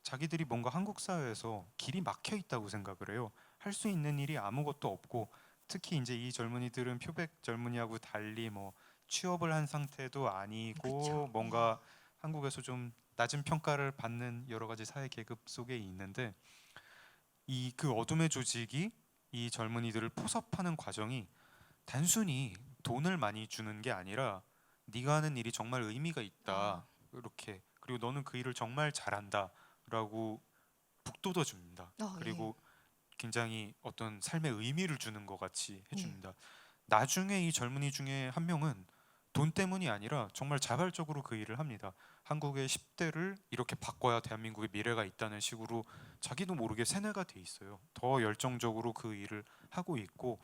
자기들이 뭔가 한국 사회에서 길이 막혀 있다고 생각을 해요. 할 수 있는 일이 아무것도 없고, 특히 이제 이 젊은이들은 표백 젊은이하고 달리 뭐 취업을 한 상태도 아니고 그쵸. 뭔가 한국에서 좀 낮은 평가를 받는 여러 가지 사회 계급 속에 있는데, 이 어둠의 조직이 이 젊은이들을 포섭하는 과정이 단순히 돈을 많이 주는 게 아니라 네가 하는 일이 정말 의미가 아. 있다, 이렇게, 그리고 너는 그 일을 정말 잘한다라고 북돋워 줍니다. 예. 그리고 굉장히 어떤 삶의 의미를 주는 것 같이 예. 해줍니다. 나중에 이 젊은이 중에 한 명은 돈 때문이 아니라 정말 자발적으로 그 일을 합니다. 한국의 10대를 이렇게 바꿔야 대한민국의 미래가 있다는 식으로 자기도 모르게 세뇌가 돼 있어요. 더 열정적으로 그 일을 하고 있고,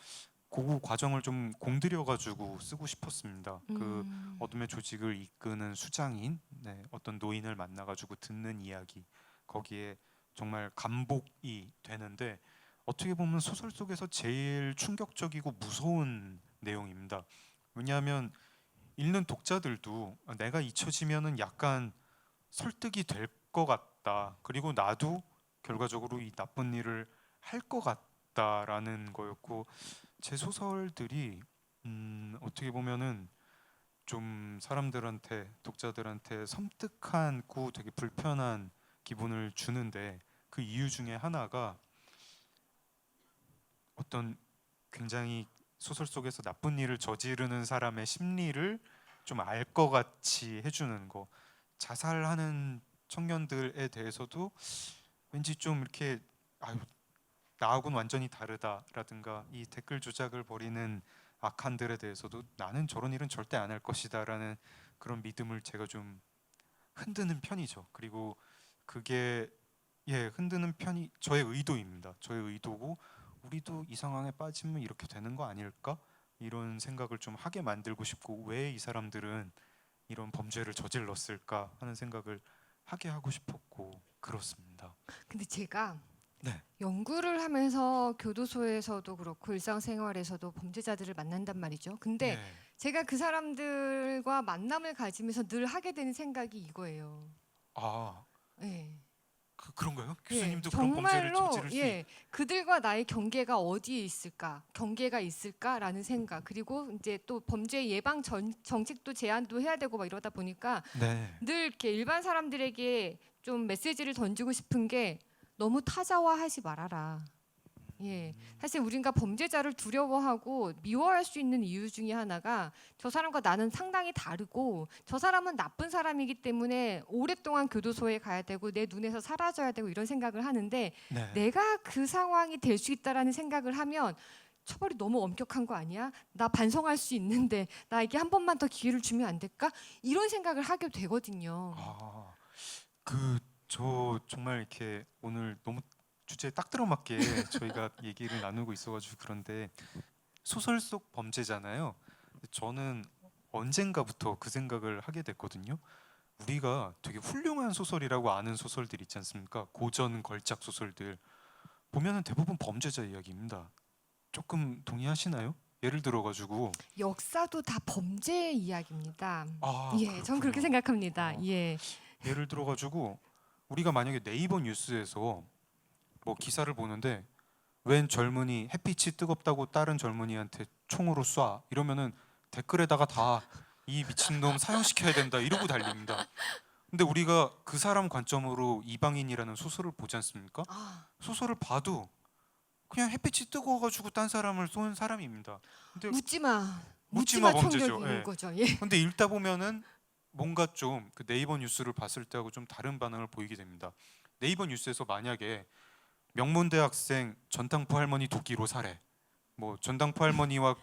그 과정을 좀 공들여 가지고 쓰고 싶었습니다. 그 음. 어둠의 조직을 이끄는 수장인, 네, 어떤 노인을 만나 가지고 듣는 이야기, 거기에 정말 감복이 되는데, 어떻게 보면 소설 속에서 제일 충격적이고 무서운 내용입니다. 왜냐하면 읽는 독자들도 내가 잊혀지면은 약간 설득이 될 것 같다, 그리고 나도 결과적으로 이 나쁜 일을 할 것 같다라는 거였고, 제 소설들이 어떻게 보면은 좀 사람들한테, 독자들한테 섬뜩하고 되게 불편한 기분을 주는데, 그 이유 중에 하나가 어떤 굉장히 소설 속에서 나쁜 일을 저지르는 사람의 심리를 좀 알 것 같이 해주는 거. 자살하는 청년들에 대해서도 왠지 좀 이렇게, 아유, 나하고는 완전히 다르다라든가, 이 댓글 조작을 벌이는 악한들에 대해서도 나는 저런 일은 절대 안 할 것이다라는 그런 믿음을 제가 좀 흔드는 편이죠. 그리고 그게, 예, 흔드는 편이 저의 의도입니다. 저의 의도고, 우리도 이 상황에 빠지면 이렇게 되는 거 아닐까? 이런 생각을 좀 하게 만들고 싶고, 왜 이 사람들은 이런 범죄를 저질렀을까 하는 생각을 하게 하고 싶었고, 그렇습니다. 근데 제가 네. 연구를 하면서 교도소에서도 그렇고 일상생활에서도 범죄자들을 만난단 말이죠. 근데 네. 제가 그 사람들과 만남을 가지면서 늘 하게 되는 생각이 이거예요. 아, 예. 그런가요? 예, 교수님도 그런 범죄를 정말로 저지를 수 있... 예, 그들과 나의 경계가 어디에 있을까? 경계가 있을까라는 생각. 그리고 이제 또 범죄 예방 정책도 제안도 해야 되고 막 이러다 보니까 네. 늘 이렇게 일반 사람들에게 좀 메시지를 던지고 싶은 게 너무 타자화하지 말아라. 예, 사실 우리가 범죄자를 두려워하고 미워할 수 있는 이유 중에 하나가 저 사람과 나는 상당히 다르고 저 사람은 나쁜 사람이기 때문에 오랫동안 교도소에 가야 되고 내 눈에서 사라져야 되고 이런 생각을 하는데, 네. 내가 그 상황이 될 수 있다라는 생각을 하면 처벌이 너무 엄격한 거 아니야? 나 반성할 수 있는데 나에게 한 번만 더 기회를 주면 안 될까? 이런 생각을 하게 되거든요. 아, 저 정말 이렇게 오늘 너무 주제에 딱 들어맞게 저희가 얘기를 나누고 있어가지고 그런데, 소설 속 범죄잖아요. 저는 언젠가부터 그 생각을 하게 됐거든요. 우리가 되게 훌륭한 소설이라고 아는 소설들 있지 않습니까? 고전 걸작 소설들 보면은 대부분 범죄자 이야기입니다. 조금 동의하시나요? 예를 들어가지고, 역사도 다 범죄 이야기입니다. 아, 예, 전 그렇게 그렇군요. 생각합니다. 어, 예. 예를 들어가지고 우리가 만약에 네이버 뉴스에서 뭐 기사를 보는데, 웬 젊은이 햇빛이 뜨겁다고 다른 젊은이한테 총으로 쏴, 이러면은 댓글에다가 다 이 미친놈 사형시켜야 된다 이러고 달립니다. 근데 우리가 그 사람 관점으로 이방인이라는 소설을 보지 않습니까? 아, 소설을 봐도 그냥 햇빛이 뜨거워가지고 딴 사람을 쏜 사람입니다. 근데 묻지마, 묻지마 묻지마 범죄죠. 총격인 예. 거죠. 예. 근데 읽다 보면은 뭔가 좀 그 네이버 뉴스를 봤을 때하고 좀 다른 반응을 보이게 됩니다. 네이버 뉴스에서 만약에 명문대 학생 전당포 할머니 도끼로 살해, 뭐 전당포 할머니와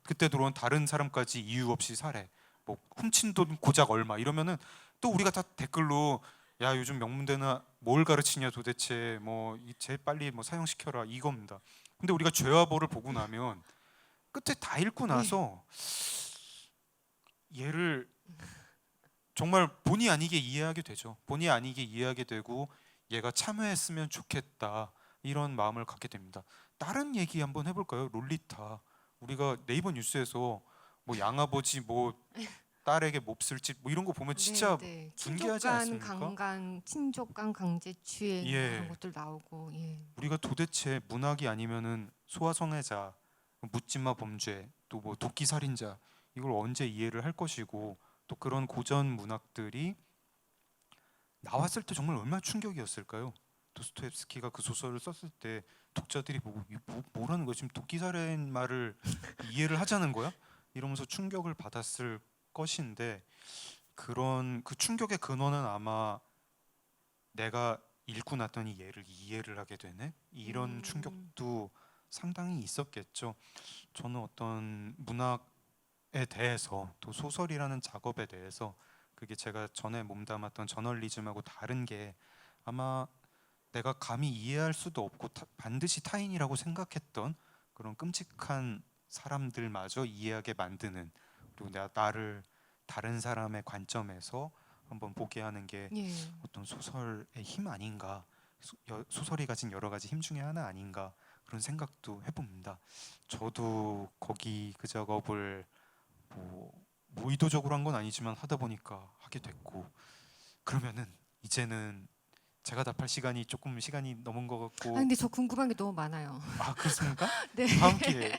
그때 들어온 다른 사람까지 이유 없이 살해, 뭐 훔친 돈 고작 얼마, 이러면은 또 우리가 다 댓글로, 야 요즘 명문대는 뭘 가르치냐 도대체, 뭐 제일 빨리 뭐 사형시켜라, 이겁니다. 근데 우리가 죄와 벌을 보고 나면 끝에 다 읽고 예. 나서 얘를 정말 본의 아니게 이해하게 되죠. 본의 아니게 이해하게 되고 얘가 참여했으면 좋겠다 이런 마음을 갖게 됩니다. 다른 얘기 한번 해볼까요? 롤리타. 우리가 네이버 뉴스에서 뭐 양아버지 뭐 딸에게 몹쓸 짓 뭐 이런 거 보면 진짜 네. 분개하지 친족간 않습니까? 강간, 친족간 강제추행 예. 이런 것들 나오고 예. 우리가 도대체 문학이 아니면은 소아성애자, 묻지마 범죄, 또 뭐 도끼 살인자 이걸 언제 이해를 할 것이고 또 그런 고전 문학들이 나왔을 때 정말 얼마나 충격이었을까요? 도스토옙스키가 그 소설을 썼을 때 독자들이 보고 뭐라는 거야? 지금 도끼 살인 말을 이해를 하자는 거야? 이러면서 충격을 받았을 것인데 그런 그 충격의 근원은 아마 내가 읽고 났더니 얘를 이해를 하게 되네 이런 충격도 상당히 있었겠죠. 저는 어떤 문학에 대해서 또 소설이라는 작업에 대해서 그게 제가 전에 몸담았던 저널리즘하고 다른 게 아마 내가 감히 이해할 수도 없고 반드시 타인이라고 생각했던 그런 끔찍한 사람들마저 이해하게 만드는 그리고 나를 다른 사람의 관점에서 한번 보게 하는 게 예. 어떤 소설의 힘 아닌가 소설이 가진 여러 가지 힘 중에 하나 아닌가 그런 생각도 해봅니다. 저도 거기 그 작업을 뭐 의도적으로 한 건 아니지만 하다 보니까 하게 됐고 그러면은 이제는 제가 답할 시간이 조금 시간이 넘은 것 같고 아 근데 저 궁금한 게 너무 많아요. 아 그렇습니까? 네. 다음 기회에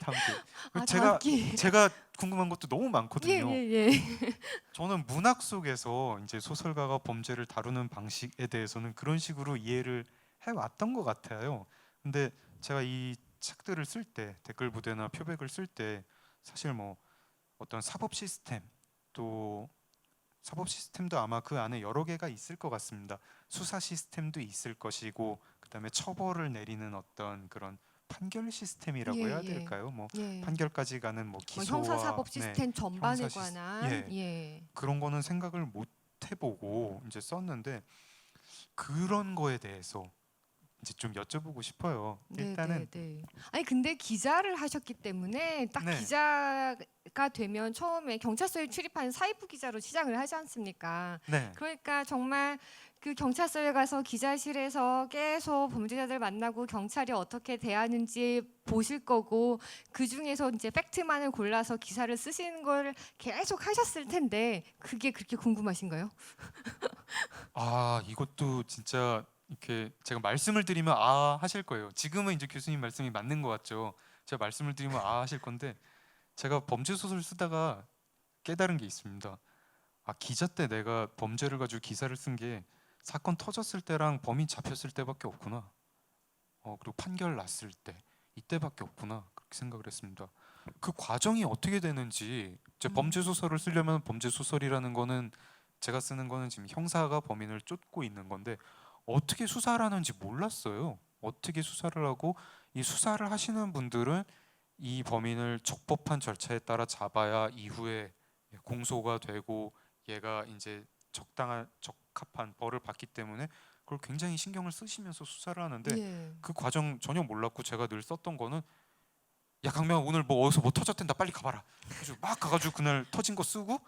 아, 제가 다음 기회에. 제가 궁금한 것도 너무 많거든요. 예. 저는 문학 속에서 이제 소설가가 범죄를 다루는 방식에 대해서는 그런 식으로 이해를 해왔던 것 같아요. 근데 제가 이 책들을 쓸 때 댓글 부대나 표백을 쓸 때 사실 뭐 어떤 사법 시스템 또 사법 시스템도 아마 그 안에 여러 개가 있을 것 같습니다. 수사 시스템도 있을 것이고 그다음에 처벌을 내리는 어떤 그런 판결 시스템이라고 예, 해야 예. 될까요? 뭐 예. 판결까지 가는 뭐 뭐 기소와 형사사법 시스템 전반에 형사 관한 예. 예. 그런 거는 생각을 못 해보고 이제 썼는데 그런 거에 대해서 이제 좀 여쭤보고 싶어요. 일단은 네. 아니 근데 기자를 하셨기 때문에 딱 네. 기자가 되면 처음에 경찰서에 출입하는 사회부 기자로 시작을 하지 않습니까? 네. 그러니까 정말 그 경찰서에 가서 기자실에서 계속 범죄자들 만나고 경찰이 어떻게 대하는지 보실 거고 그 중에서 이제 팩트만을 골라서 기사를 쓰시는 걸 계속 하셨을 텐데 그게 그렇게 궁금하신가요? 아 이것도 진짜 이렇게 제가 말씀을 드리면 아 하실 거예요. 지금은 이제 교수님 말씀이 맞는 것 같죠. 제가 말씀을 드리면 아 하실 건데 제가 범죄 소설 쓰다가 깨달은 게 있습니다. 아 기자 때 내가 범죄를 가지고 기사를 쓴 게 사건 터졌을 때랑 범인 잡혔을 때밖에 없구나. 그리고 판결 났을 때 이때밖에 없구나 그렇게 생각을 했습니다. 그 과정이 어떻게 되는지 이제 범죄 소설을 쓰려면 범죄 소설이라는 거는 제가 쓰는 거는 지금 형사가 범인을 쫓고 있는 건데 어떻게 수사를 하는지 몰랐어요. 어떻게 수사를 하고 이 수사를 하시는 분들은 이 범인을 적법한 절차에 따라 잡아야 이후에 공소가 되고 얘가 이제 적합한 벌을 받기 때문에 그걸 굉장히 신경을 쓰시면서 수사를 하는데 예. 그 과정 전혀 몰랐고 제가 늘 썼던 거는 야 강명 오늘 뭐 어디서 뭐 터졌댄다 빨리 가봐라. 그래서 막 가가지고 그날 터진 거 쓰고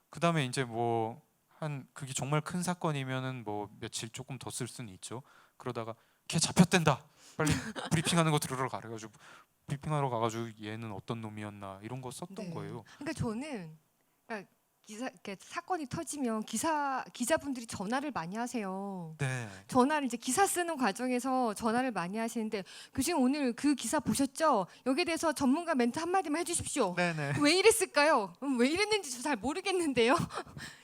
그 다음에 이제 뭐 한 그게 정말 큰 사건이면은 뭐 며칠 조금 더 쓸 수는 있죠. 그러다가 걔 잡혔댄다 빨리 브리핑하는 거 들으러 가래가지고 브리핑하러 가가지고 얘는 어떤 놈이었나 이런 거 썼던 네. 거예요. 그러니까 저는 그러니까 이렇게 사건이 터지면 기자분들이 전화를 많이 하세요. 네. 전화를 이제 기사 쓰는 과정에서 전화를 많이 하시는데 교수님 오늘 그 기사 보셨죠? 여기에 대해서 전문가 멘트 한 마디만 해주십시오. 네네. 왜 이랬을까요? 왜 이랬는지 저 잘 모르겠는데요.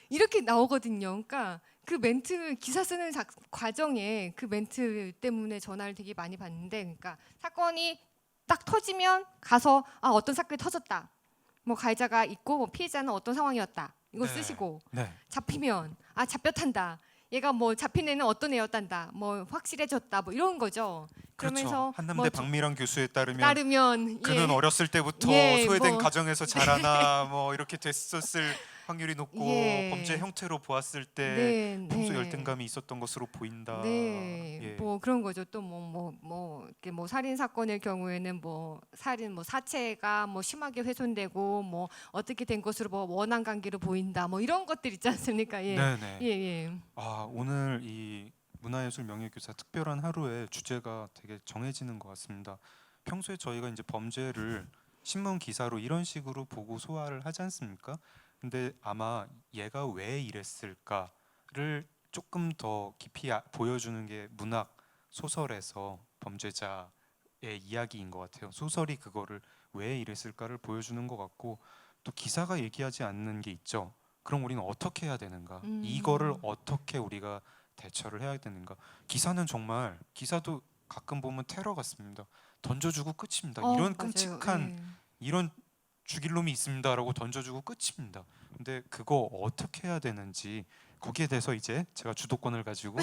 이렇게 나오거든요. 그러니까 그 멘트 기사 쓰는 과정에 그 멘트 때문에 전화를 되게 많이 받는데, 그러니까 사건이 딱 터지면 가서 어떤 사건이 터졌다. 뭐 가해자가 있고 뭐 피해자는 어떤 상황이었다. 이거 네. 쓰시고 네. 잡히면 잡혔단다. 얘가 뭐 잡힌 애는 어떤 애였단다. 뭐 확실해졌다. 뭐 이런 거죠. 그러면서 그렇죠. 한남대 뭐 박미랑 교수에 따르면 그는 어렸을 때부터 예, 소외된 뭐. 가정에서 자라나 뭐 이렇게 됐었을 확률이 높고 예. 범죄 형태로 보았을 때 네, 평소 네. 열등감이 있었던 것으로 보인다. 네, 예. 뭐 그런 거죠. 또 이렇게 뭐 살인 사건의 경우에는 뭐 살인 뭐 사체가 뭐 심하게 훼손되고 뭐 어떻게 된 것으로 뭐 원한 관계로 보인다. 뭐 이런 것들 있지 않습니까? 예, 네네. 예, 예. 아, 오늘 이 문화예술 명예교사 특별한 하루의 주제가 되게 정해지는 것 같습니다. 평소에 저희가 이제 범죄를 신문 기사로 이런 식으로 보고 소화를 하지 않습니까? 근데 아마 얘가 왜 이랬을까를 조금 더 깊이 보여주는 게 문학 소설에서 범죄자의 이야기인 것 같아요. 소설이 그거를 왜 이랬을까를 보여주는 것 같고, 또 기사가 얘기하지 않는 게 있죠. 그럼 우리는 어떻게 해야 되는가? 이거를 어떻게 우리가 대처를 해야 되는가? 기사는 정말, 기사도 가끔 보면 테러 같습니다. 던져주고 끝입니다. 이런 맞아요. 끔찍한, 예. 이런 죽일 놈이 있습니다라고 던져주고 끝입니다. 근데 그거 어떻게 해야 되는지, 거기에 대해서 이제 제가 주도권을 가지고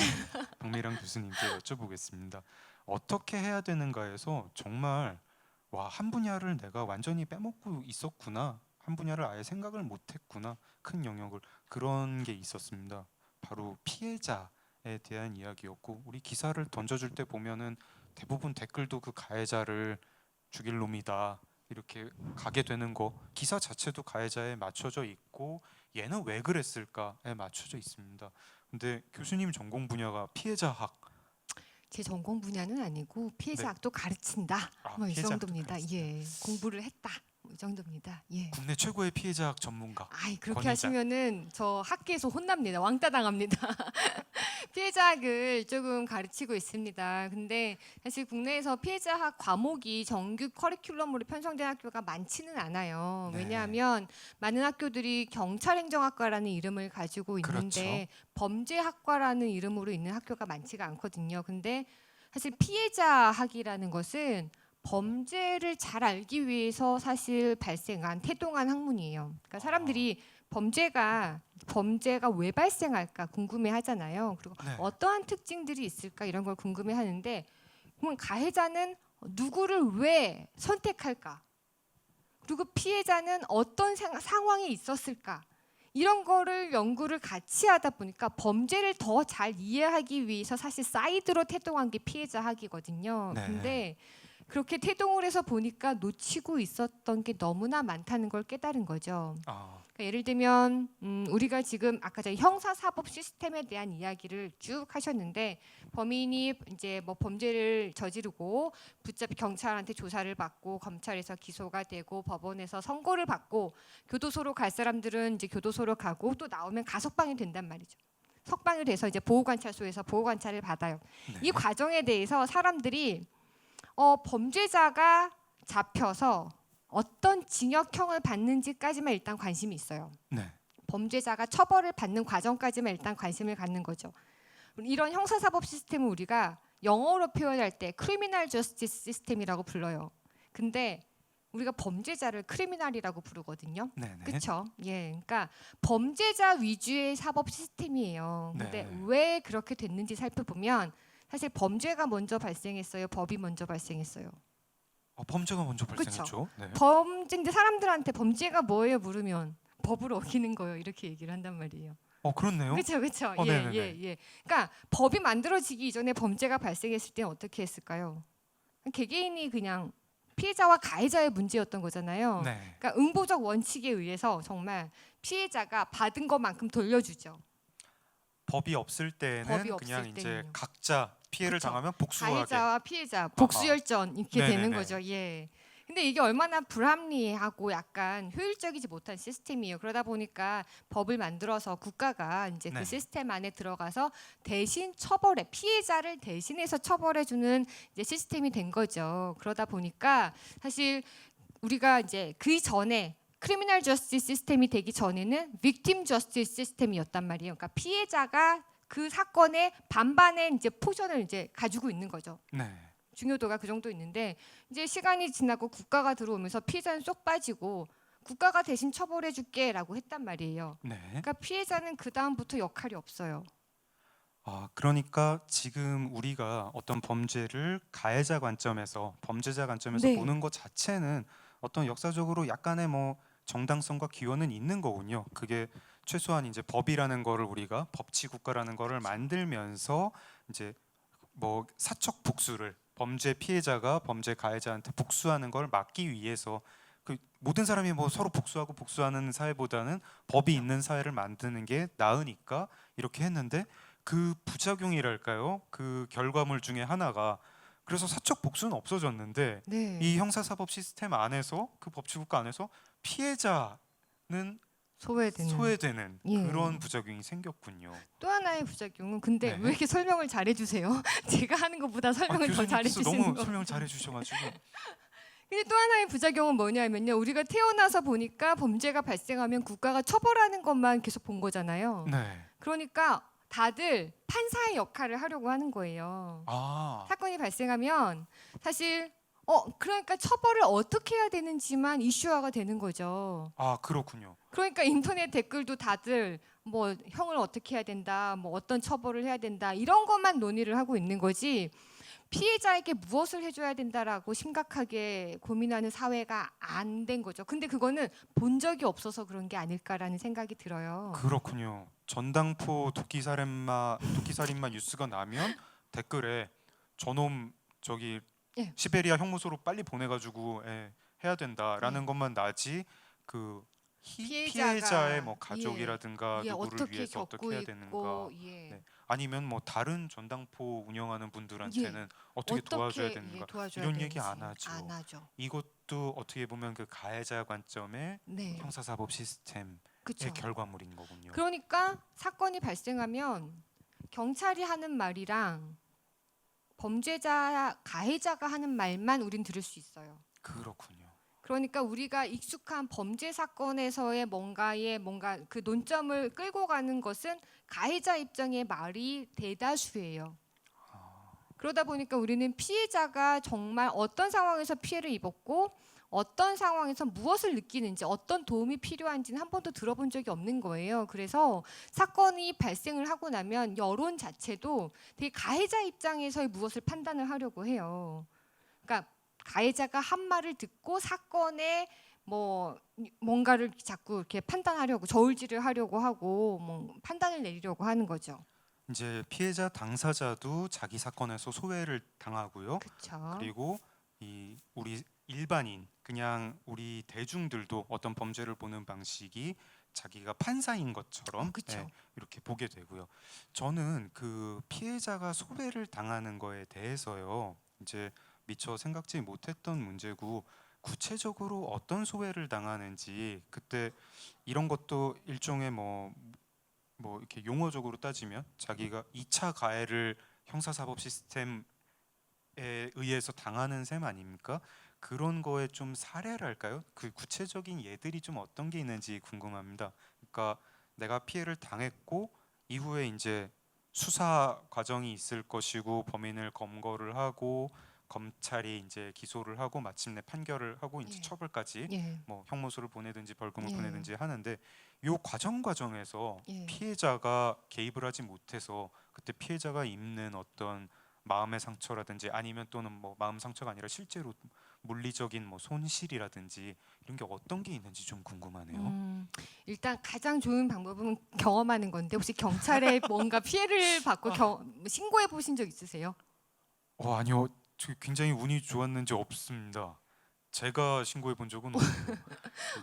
박미랑 교수님께 여쭤보겠습니다. 어떻게 해야 되는가에서 정말 와, 한 분야를 내가 완전히 빼먹고 있었구나, 한 분야를 아예 생각을 못했구나, 큰 영역을, 그런 게 있었습니다. 바로 피해자에 대한 이야기였고, 우리 기사를 던져줄 때 보면은 대부분 댓글도 그 가해자를 죽일 놈이다 이렇게 가게 되는 거, 기사 자체도 가해자에 맞춰져 있고 얘는 왜 그랬을까에 맞춰져 있습니다. 근데 교수님 전공 분야가 피해자학. 제 전공 분야는 아니고 피해자 네. 학도 가르친다. 아, 뭐 이 피해자학도 정도입니다. 가르친다. 예, 공부를 했다. 뭐이 정도입니다. 예. 국내 최고의 피해자학 전문가. 아이 그렇게 권위자. 하시면은 저 학교에서 혼납니다. 왕따 당합니다. 피해자학을 조금 가르치고 있습니다. 근데 사실 국내에서 피해자학 과목이 정규 커리큘럼으로 편성된 학교가 많지는 않아요. 네. 왜냐하면 많은 학교들이 경찰행정학과라는 이름을 가지고 있는데 범죄학과라는 이름으로 있는 학교가 많지가 않거든요. 근데 사실 피해자학이라는 것은 범죄를 잘 알기 위해서 사실 발생한 태동한 학문이에요. 그러니까 사람들이 범죄가 왜 발생할까 궁금해 하잖아요. 그리고 네. 어떠한 특징들이 있을까 이런 걸 궁금해 하는데, 그러면 가해자는 누구를 왜 선택할까? 그리고 피해자는 어떤 상황에 있었을까? 이런 거를 연구를 같이 하다 보니까 범죄를 더 잘 이해하기 위해서 사실 사이드로 태동한 게 피해자학이거든요. 네. 근데 그렇게 태동을 해서 보니까 놓치고 있었던 게 너무나 많다는 걸 깨달은 거죠. 아, 그러니까 예를 들면 우리가 지금 아까 전에 형사사법 시스템에 대한 이야기를 쭉 하셨는데, 범인이 이제 뭐 범죄를 저지르고 붙잡히 경찰한테 조사를 받고 검찰에서 기소가 되고 법원에서 선고를 받고 교도소로 갈 사람들은 이제 교도소로 가고 또 나오면 가석방이 된단 말이죠. 석방이 돼서 이제 보호관찰소에서 보호관찰을 받아요. 네. 이 과정에 대해서 사람들이 범죄자가 잡혀서 어떤 징역형을 받는지까지만 일단 관심이 있어요. 네. 범죄자가 처벌을 받는 과정까지만 일단 관심을 갖는 거죠. 이런 형사사법 시스템을 우리가 영어로 표현할 때 크리미널 저스티스 시스템이라고 불러요. 근데 우리가 범죄자를 크리미널이라고 부르거든요. 네. 네. 그렇죠? 예, 그러니까 범죄자 위주의 사법 시스템이에요. 근데 네. 왜 그렇게 됐는지 살펴보면 사실 범죄가 먼저 발생했어요. 법이 먼저 발생했어요. 범죄가 먼저 그쵸. 발생했죠. 네. 근데 사람들한테 범죄가 뭐예요 물으면 법을 어기는 거예요. 이렇게 얘기를 한단 말이에요. 그렇네요. 그렇죠. 네네네. 예. 그러니까 법이 만들어지기 이전에 범죄가 발생했을 때는 어떻게 했을까요? 개개인이 그냥 피해자와 가해자의 문제였던 거잖아요. 네. 그러니까 응보적 원칙에 의해서 정말 피해자가 받은 것만큼 돌려주죠. 법이 없을 때는 법이 없을 그냥 이제 때는요. 각자 피해를 그쵸. 당하면 복수하게. 가해자와 피해자 복수열전 이렇게 네네네. 되는 거죠. 예. 근데 이게 얼마나 불합리하고 약간 효율적이지 못한 시스템이에요. 그러다 보니까 법을 만들어서 국가가 이제 네. 그 시스템 안에 들어가서 대신 피해자를 대신해서 처벌해주는 이제 시스템이 된 거죠. 그러다 보니까 사실 우리가 이제 그 전에 크리미널 저스티스 시스템이 되기 전에는 빅팀 저스티스 시스템이었단 말이에요. 그러니까 피해자가 그 사건의 반반의 이제 포션을 이제 가지고 있는 거죠. 네. 중요도가 그 정도 있는데, 이제 시간이 지나고 국가가 들어오면서 피해자는 쏙 빠지고 국가가 대신 처벌해줄게라고 했단 말이에요. 네. 그러니까 피해자는 그 다음부터 역할이 없어요. 그러니까 지금 우리가 어떤 범죄를 가해자 관점에서, 범죄자 관점에서 네. 보는 것 자체는 어떤 역사적으로 약간의 뭐 정당성과 기원은 있는 거군요. 그게 최소한 이제 법이라는 거를 우리가 법치 국가라는 거를 만들면서 이제 뭐 사적 복수를 범죄 피해자가 범죄 가해자한테 복수하는 걸 막기 위해서 그 모든 사람이 뭐 서로 복수하고 복수하는 사회보다는 법이 있는 사회를 만드는 게 나으니까 이렇게 했는데 그 부작용이랄까요? 그 결과물 중에 하나가 그래서 사적 복수는 없어졌는데 네. 이 형사사법 시스템 안에서 그 법치국가 안에서 피해자는 소외되는. 소외되는 예. 그런 부작용이 생겼군요. 또 하나의 부작용은 근데 네. 왜 이렇게 설명을 잘해주세요? 제가 하는 것보다 설명을 더 교수님께서 잘해주시는 너무 거. 설명 잘해주셔가지고 근데 또 하나의 부작용은 뭐냐면요. 우리가 태어나서 보니까 범죄가 발생하면 국가가 처벌하는 것만 계속 본 거잖아요. 네. 그러니까 다들 판사의 역할을 하려고 하는 거예요. 아, 사건이 발생하면 사실 그러니까 처벌을 어떻게 해야 되는지만 이슈화가 되는 거죠. 아 그렇군요. 그러니까 인터넷 댓글도 다들 뭐 형을 어떻게 해야 된다, 뭐 어떤 처벌을 해야 된다 이런 것만 논의를 하고 있는 거지 피해자에게 무엇을 해줘야 된다라고 심각하게 고민하는 사회가 안 된 거죠. 근데 그거는 본 적이 없어서 그런 게 아닐까라는 생각이 들어요. 그렇군요. 전당포 도끼살인마 뉴스가 나면 댓글에 저놈 저기 예. 시베리아 형무소로 빨리 보내가지고 해야 된다라는 예. 것만 나지 그 피해자가, 피해자의 뭐 가족이라든가 예, 누구를 어떻게 위해서 겪고 어떻게 해야 있고, 되는가 예. 네. 아니면 뭐 다른 전당포 운영하는 분들한테는 어떻게 도와줘야 되는가 도와줘야 이런 얘기 되는지 안 하죠. 안 하죠. 이것도 어떻게 보면 그 가해자 관점의 네, 형사사법 시스템의 그렇죠. 결과물인 거군요. 그러니까 사건이 발생하면 경찰이 하는 말이랑 범죄자, 가해자가 하는 말만 우린 들을 수 있어요. 그렇군요. 그러니까 우리가 익숙한 범죄 사건에서의 뭔가 그 논점을 끌고 가는 것은 가해자 입장의 말이 대다수예요. 그러다 보니까 우리는 피해자가 정말 어떤 상황에서 피해를 입었고 어떤 상황에서 무엇을 느끼는지 어떤 도움이 필요한지는 한 번도 들어본 적이 없는 거예요. 그래서 사건이 발생을 하고 나면 여론 자체도 되게 가해자 입장에서의 무엇을 판단을 하려고 해요. 그러니까 가해자가 한 말을 듣고 사건에 뭐 뭔가를 자꾸 이렇게 판단하려고 저울질을 하려고 하고 뭐 판단을 내리려고 하는 거죠. 이제 피해자 당사자도 자기 사건에서 소외를 당하고요. 그렇죠. 그리고 이 우리 일반인 그냥 우리 대중들도 어떤 범죄를 보는 방식이 자기가 판사인 것처럼 그쵸. 이렇게 보게 되고요. 저는 그 피해자가 소외를 당하는 거에 대해서요. 이제 미처 생각지 못했던 문제고 구체적으로 어떤 소외를 당하는지 그때 이런 것도 일종의 뭐 이렇게 용어적으로 따지면 자기가 2차 가해를 형사사법 시스템에 의해서 당하는 셈 아닙니까? 그런 거에 좀 사례랄까요? 그 구체적인 예들이 좀 어떤 게 있는지 궁금합니다. 그러니까 내가 피해를 당했고 이후에 이제 수사 과정이 있을 것이고 범인을 검거를 하고 검찰이 이제 기소를 하고 마침내 판결을 하고 이제 예. 처벌까지 예. 뭐 형무소를 보내든지 벌금을 예. 보내든지 하는데 요 과정에서 예. 피해자가 개입을 하지 못해서 그때 피해자가 입는 어떤 마음의 상처라든지 아니면 또는 뭐 마음 상처가 아니라 실제로 물리적인 뭐 손실이라든지 이런 게 어떤 게 있는지 좀 궁금하네요. 일단 가장 좋은 방법은 경험하는 건데 혹시 경찰에 뭔가 피해를 받고 신고해 보신 적 있으세요? 아니요, 저 굉장히 운이 좋았는지 없습니다. 제가 신고해 본 적은 없네요.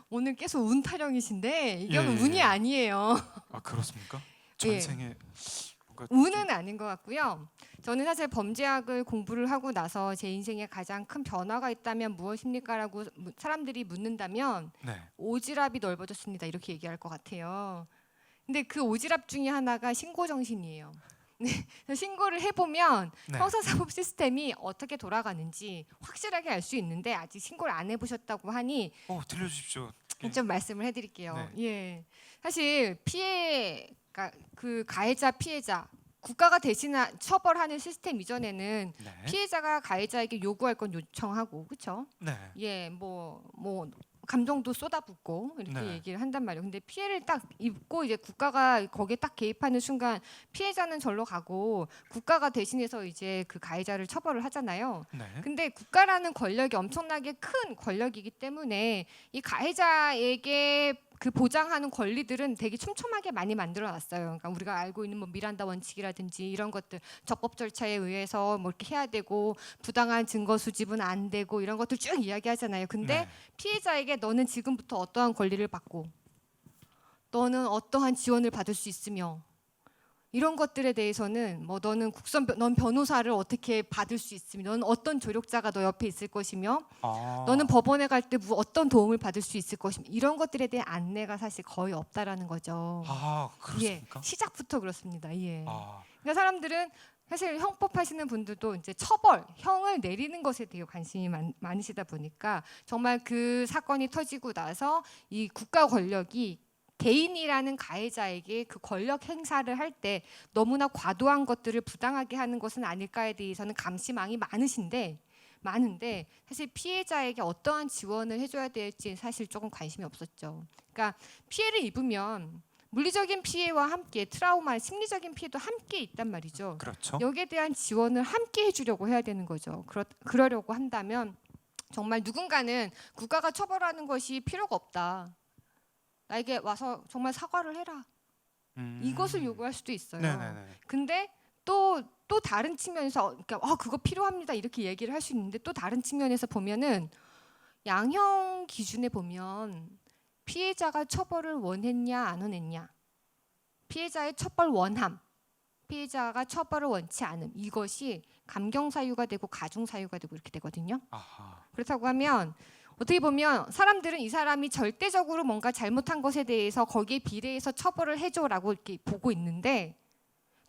오늘 계속 운 타령이신데 이건 예. 운이 아니에요. 아 그렇습니까? 예. 전생에 뭔가 운은 아닌 것 같고요. 저는 사실 범죄학을 공부를 하고 나서 제 인생에 가장 큰 변화가 있다면 무엇입니까라고 사람들이 묻는다면 네. 오지랖이 넓어졌습니다. 이렇게 얘기할 것 같아요. 근데 그 오지랖 중에 하나가 신고 정신이에요. 네, 그래서 신고를 해보면 네. 형사사법 시스템이 어떻게 돌아가는지 확실하게 알 수 있는데 아직 신고를 안 해보셨다고 하니 들려주십시오. 예. 좀 말씀을 해드릴게요. 네. 예, 사실 그 가해자 피해자 국가가 대신 처벌하는 시스템 이전에는 네. 피해자가 가해자에게 요구할 건 요청하고 그렇죠? 네. 예, 뭐 감정도 쏟아붓고 이렇게 네. 얘기를 한단 말이에요. 근데 피해를 딱 입고 이제 국가가 거기에 딱 개입하는 순간 피해자는 절로 가고 국가가 대신해서 이제 그 가해자를 처벌을 하잖아요. 네. 근데 국가라는 권력이 엄청나게 큰 권력이기 때문에 이 가해자에게 그 보장하는 권리들은 되게 촘촘하게 많이 만들어 놨어요. 그러니까 우리가 알고 있는 뭐 미란다 원칙이라든지 이런 것들 적법 절차에 의해서 뭐 이렇게 해야 되고 부당한 증거 수집은 안 되고 이런 것들 쭉 이야기하잖아요. 근데 네. 피해자에게 너는 지금부터 어떠한 권리를 받고 너는 어떠한 지원을 받을 수 있으며 이런 것들에 대해서는 뭐 너는 넌 변호사를 어떻게 받을 수 있으며 너는 어떤 조력자가 너 옆에 있을 것이며 아. 너는 법원에 갈 때 어떤 도움을 받을 수 있을 것이며 이런 것들에 대한 안내가 사실 거의 없다라는 거죠. 아, 예, 그렇습니까? 시작부터 그렇습니다. 예. 아. 그러니까 사람들은 사실 형법 하시는 분들도 이제 형을 내리는 것에 되게 관심이 많으시다 보니까 정말 그 사건이 터지고 나서 이 국가 권력이 개인이라는 가해자에게 그 권력 행사를 할 때 너무나 과도한 것들을 부당하게 하는 것은 아닐까에 대해서는 감시망이 많은데 사실 피해자에게 어떠한 지원을 해줘야 될지 사실 조금 관심이 없었죠. 그러니까 피해를 입으면 물리적인 피해와 함께 트라우마, 심리적인 피해도 함께 있단 말이죠. 그렇죠. 여기에 대한 지원을 함께 해주려고 해야 되는 거죠. 그러려고 한다면 정말 누군가는 국가가 처벌하는 것이 필요가 없다. 나에게 와서 정말 사과를 해라. 이것을 요구할 수도 있어요. 네네네. 근데 또 다른 측면에서 그러니까 그거 필요합니다 이렇게 얘기를 할 수 있는데 또 다른 측면에서 보면은 양형 기준에 보면 피해자가 처벌을 원했냐 안 원했냐, 피해자의 처벌 원함, 피해자가 처벌을 원치 않음 이것이 감경 사유가 되고 가중 사유가 되고 이렇게 되거든요. 아하. 그렇다고 하면 어떻게 보면 사람들은 이 사람이 절대적으로 뭔가 잘못한 것에 대해서 거기에 비례해서 처벌을 해줘라고 이렇게 보고 있는데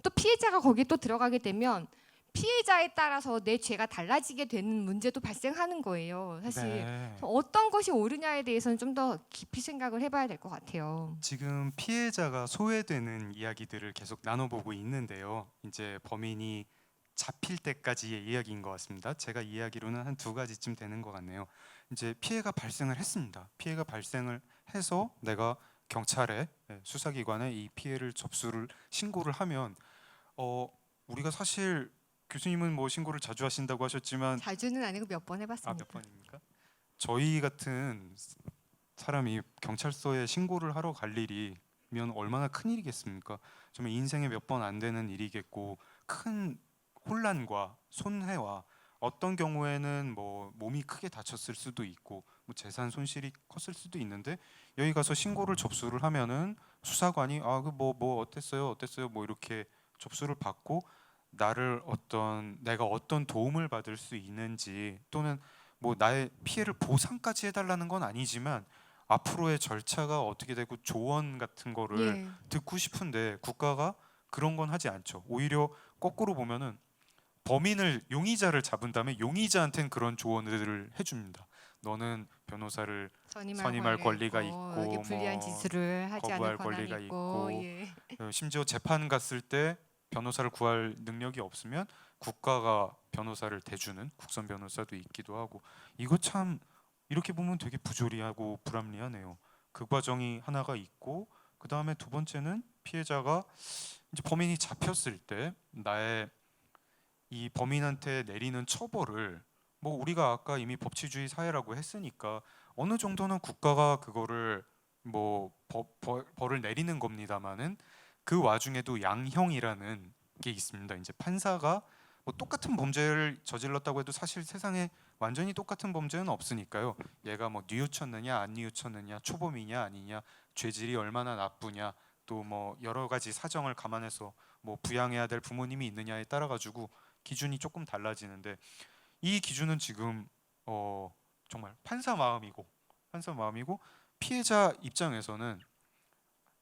또 피해자가 거기에 또 들어가게 되면 피해자에 따라서 내 죄가 달라지게 되는 문제도 발생하는 거예요. 사실 네. 어떤 것이 옳으냐에 대해서는 좀 더 깊이 생각을 해봐야 될 것 같아요. 지금 피해자가 소외되는 이야기들을 계속 나눠보고 있는데요. 이제 범인이 잡힐 때까지의 이야기인 것 같습니다. 제가 이야기로는 한 2가지쯤 되는 것 같네요. 이제 피해가 발생을 했습니다. 피해가 발생을 해서 내가 경찰에 수사기관에 이 피해를 신고를 하면 우리가 사실 교수님은 뭐 신고를 자주 하신다고 하셨지만 자주는 아니고 몇 번 해봤습니다. 몇 번입니까? 저희 같은 사람이 경찰서에 신고를 하러 갈 일이면 얼마나 큰 일이겠습니까? 정말 인생에 몇 번 안 되는 일이겠고 큰 혼란과 손해와 어떤 경우에는 뭐 몸이 크게 다쳤을 수도 있고 뭐 재산 손실이 컸을 수도 있는데 여기 가서 신고를 접수를 하면은 수사관이 그 뭐 어땠어요 뭐 이렇게 접수를 받고 내가 어떤 도움을 받을 수 있는지 또는 뭐 나의 피해를 보상까지 해달라는 건 아니지만 앞으로의 절차가 어떻게 되고 조언 같은 거를 예. 듣고 싶은데 국가가 그런 건 하지 않죠. 오히려 거꾸로 보면은 범인을 용의자를 잡은 다음에 용의자한테는 그런 조언들을 해줍니다. 너는 변호사를 선임할 권리가 있고 이게 불리한 뭐 지수를 하지 않을 거부할 권한이 권리가 있고, 있고 예. 심지어 재판 갔을 때 변호사를 구할 능력이 없으면 국가가 변호사를 대주는 국선 변호사도 있기도 하고 이거 참 이렇게 보면 되게 부조리하고 불합리하네요. 그 과정이 하나가 있고 그 다음에 2번째는 피해자가 이제 범인이 잡혔을 때 나의 이 범인한테 내리는 처벌을 뭐 우리가 아까 이미 법치주의 사회라고 했으니까 어느 정도는 국가가 그거를 뭐 벌을 내리는 겁니다만은 그 와중에도 양형이라는 게 있습니다. 이제 판사가 뭐 똑같은 범죄를 저질렀다고 해도 사실 세상에 완전히 똑같은 범죄는 없으니까요. 얘가 뭐 뉘우쳤느냐 안 뉘우쳤느냐, 초범이냐 아니냐, 죄질이 얼마나 나쁘냐, 또 뭐 여러 가지 사정을 감안해서 뭐 부양해야 될 부모님이 있느냐에 따라 가지고 기준이 조금 달라지는데 이 기준은 지금 정말 판사 마음이고 피해자 입장에서는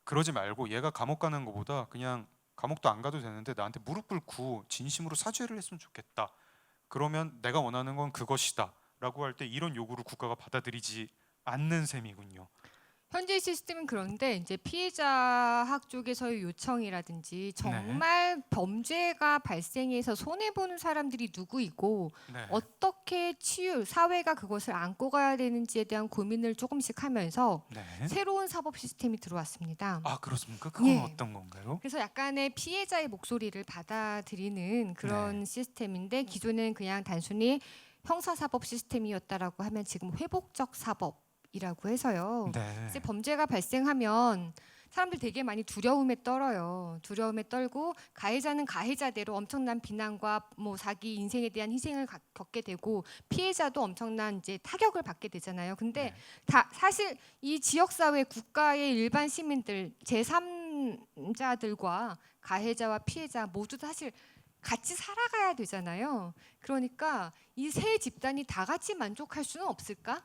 그러지 말고 얘가 감옥 가는 것보다 그냥 감옥도 안 가도 되는데 나한테 무릎 꿇고 진심으로 사죄를 했으면 좋겠다. 그러면 내가 원하는 건 그것이다 라고 할 때 이런 요구를 국가가 받아들이지 않는 셈이군요. 현재 시스템은 그런데 이제 피해자학 쪽에서의 요청이라든지 정말 범죄가 발생해서 손해 보는 사람들이 누구이고 네. 어떻게 사회가 그것을 안고 가야 되는지에 대한 고민을 조금씩 하면서 네. 새로운 사법 시스템이 들어왔습니다. 아 그렇습니까? 그건 예. 어떤 건가요? 그래서 약간의 피해자의 목소리를 받아들이는 그런 시스템인데 기존에는 그냥 단순히 형사사법 시스템이었다라고 하면 지금 회복적 사법이라고 해서요. 네. 이제 범죄가 발생하면 사람들 되게 많이 두려움에 떨어요. 두려움에 떨고 가해자는 가해자대로 엄청난 비난과 뭐 자기 인생에 대한 희생을 겪게 되고 피해자도 엄청난 이제 타격을 받게 되잖아요. 근데 다 사실 이 지역 사회 국가의 일반 시민들 제3자들과 가해자와 피해자 모두 사실 같이 살아가야 되잖아요. 그러니까 이 세 집단이 다 같이 만족할 수는 없을까?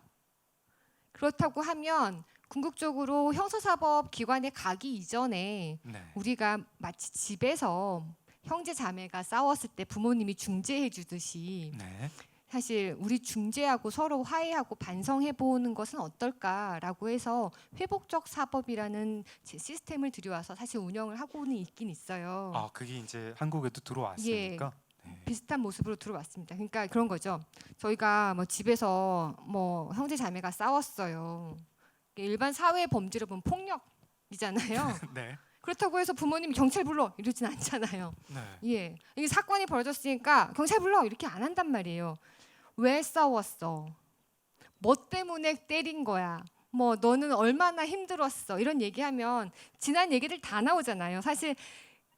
그렇다고 하면 궁극적으로 형사사법 기관에 가기 이전에 네. 우리가 마치 집에서 형제 자매가 싸웠을 때 부모님이 중재해 주듯이 네. 사실 우리 중재하고 서로 화해하고 반성해 보는 것은 어떨까라고 해서 회복적 사법이라는 시스템을 들여와서 사실 운영을 하고는 있긴 있어요. 아 그게 이제 한국에도 들어왔습니까? 네. 비슷한 모습으로 들어왔습니다. 그러니까 그런 거죠. 저희가 뭐 집에서 뭐 형제 자매가 싸웠어요. 일반 사회 범죄로 보면 폭력이잖아요. 네. 그렇다고 해서 부모님이 경찰 불러 이러진 않잖아요. 네. 예, 이게 사건이 벌어졌으니까 경찰 불러 이렇게 안 한단 말이에요. 왜 싸웠어? 뭐 때문에 때린 거야? 뭐 너는 얼마나 힘들었어? 이런 얘기하면 지난 얘기들 다 나오잖아요. 사실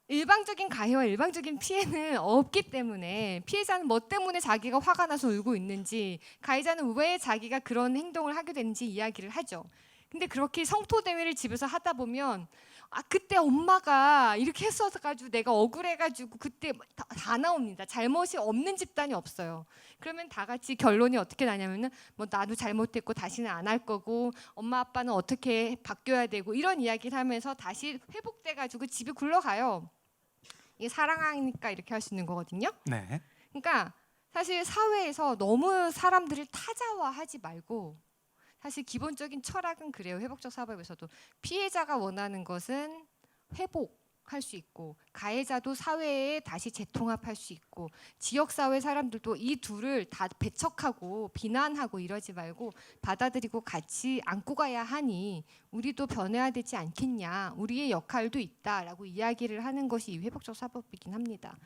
일방적인 가해와 일방적인 피해는 없기 때문에 피해자는 뭐 때문에 자기가 화가 나서 울고 있는지 가해자는 왜 자기가 그런 행동을 하게 되는지 이야기를 하죠. 근데 그렇게 성토 대회를 집에서 하다 보면 아 그때 엄마가 이렇게 했어가지고 내가 억울해가지고 그때 다 나옵니다. 잘못이 없는 집단이 없어요. 그러면 다 같이 결론이 어떻게 나냐면은 뭐 나도 잘못했고 다시는 안 할 거고 엄마 아빠는 어떻게 바뀌어야 되고 이런 이야기를 하면서 다시 회복돼가지고 집에 굴러가요. 이게 사랑하니까 이렇게 할 수 있는 거거든요. 네. 그러니까 사실 사회에서 너무 사람들을 타자화하지 말고 사실 기본적인 철학은 그래요. 회복적 사법에서도 피해자가 원하는 것은 회복할 수 있고 가해자도 사회에 다시 재통합할 수 있고 지역사회 사람들도 이 둘을 다 배척하고 비난하고 이러지 말고 받아들이고 같이 안고 가야 하니 우리도 변해야 되지 않겠냐. 우리의 역할도 있다라고 이야기를 하는 것이 이 회복적 사법이긴 합니다.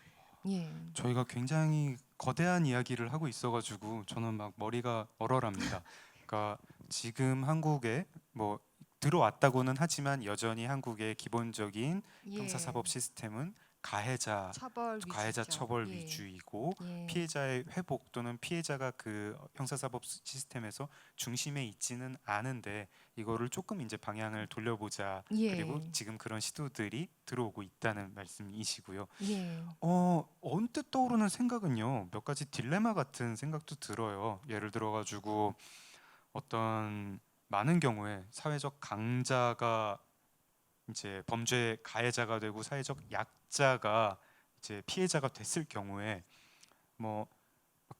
예. 저희가 굉장히 거대한 이야기를 하고 있어가지고 저는 막 머리가 얼얼합니다. 그러니까 지금 한국에 뭐 들어왔다고는 하지만 여전히 한국의 기본적인 예. 형사사법 시스템은 가해자 위주죠. 처벌 예. 위주이고 예. 피해자의 회복 또는 피해자가 그 형사사법 시스템에서 중심에 있지는 않은데 이거를 조금 이제 방향을 돌려보자. 예. 그리고 지금 그런 시도들이 들어오고 있다는 말씀이시고요. 예. 언뜻 떠오르는 생각은요. 몇 가지 딜레마 같은 생각도 들어요. 예를 들어가지고 어떤 많은 경우에 사회적 강자가 이제 범죄 가해자가 되고 사회적 약자가 이제 피해자가 됐을 경우에 뭐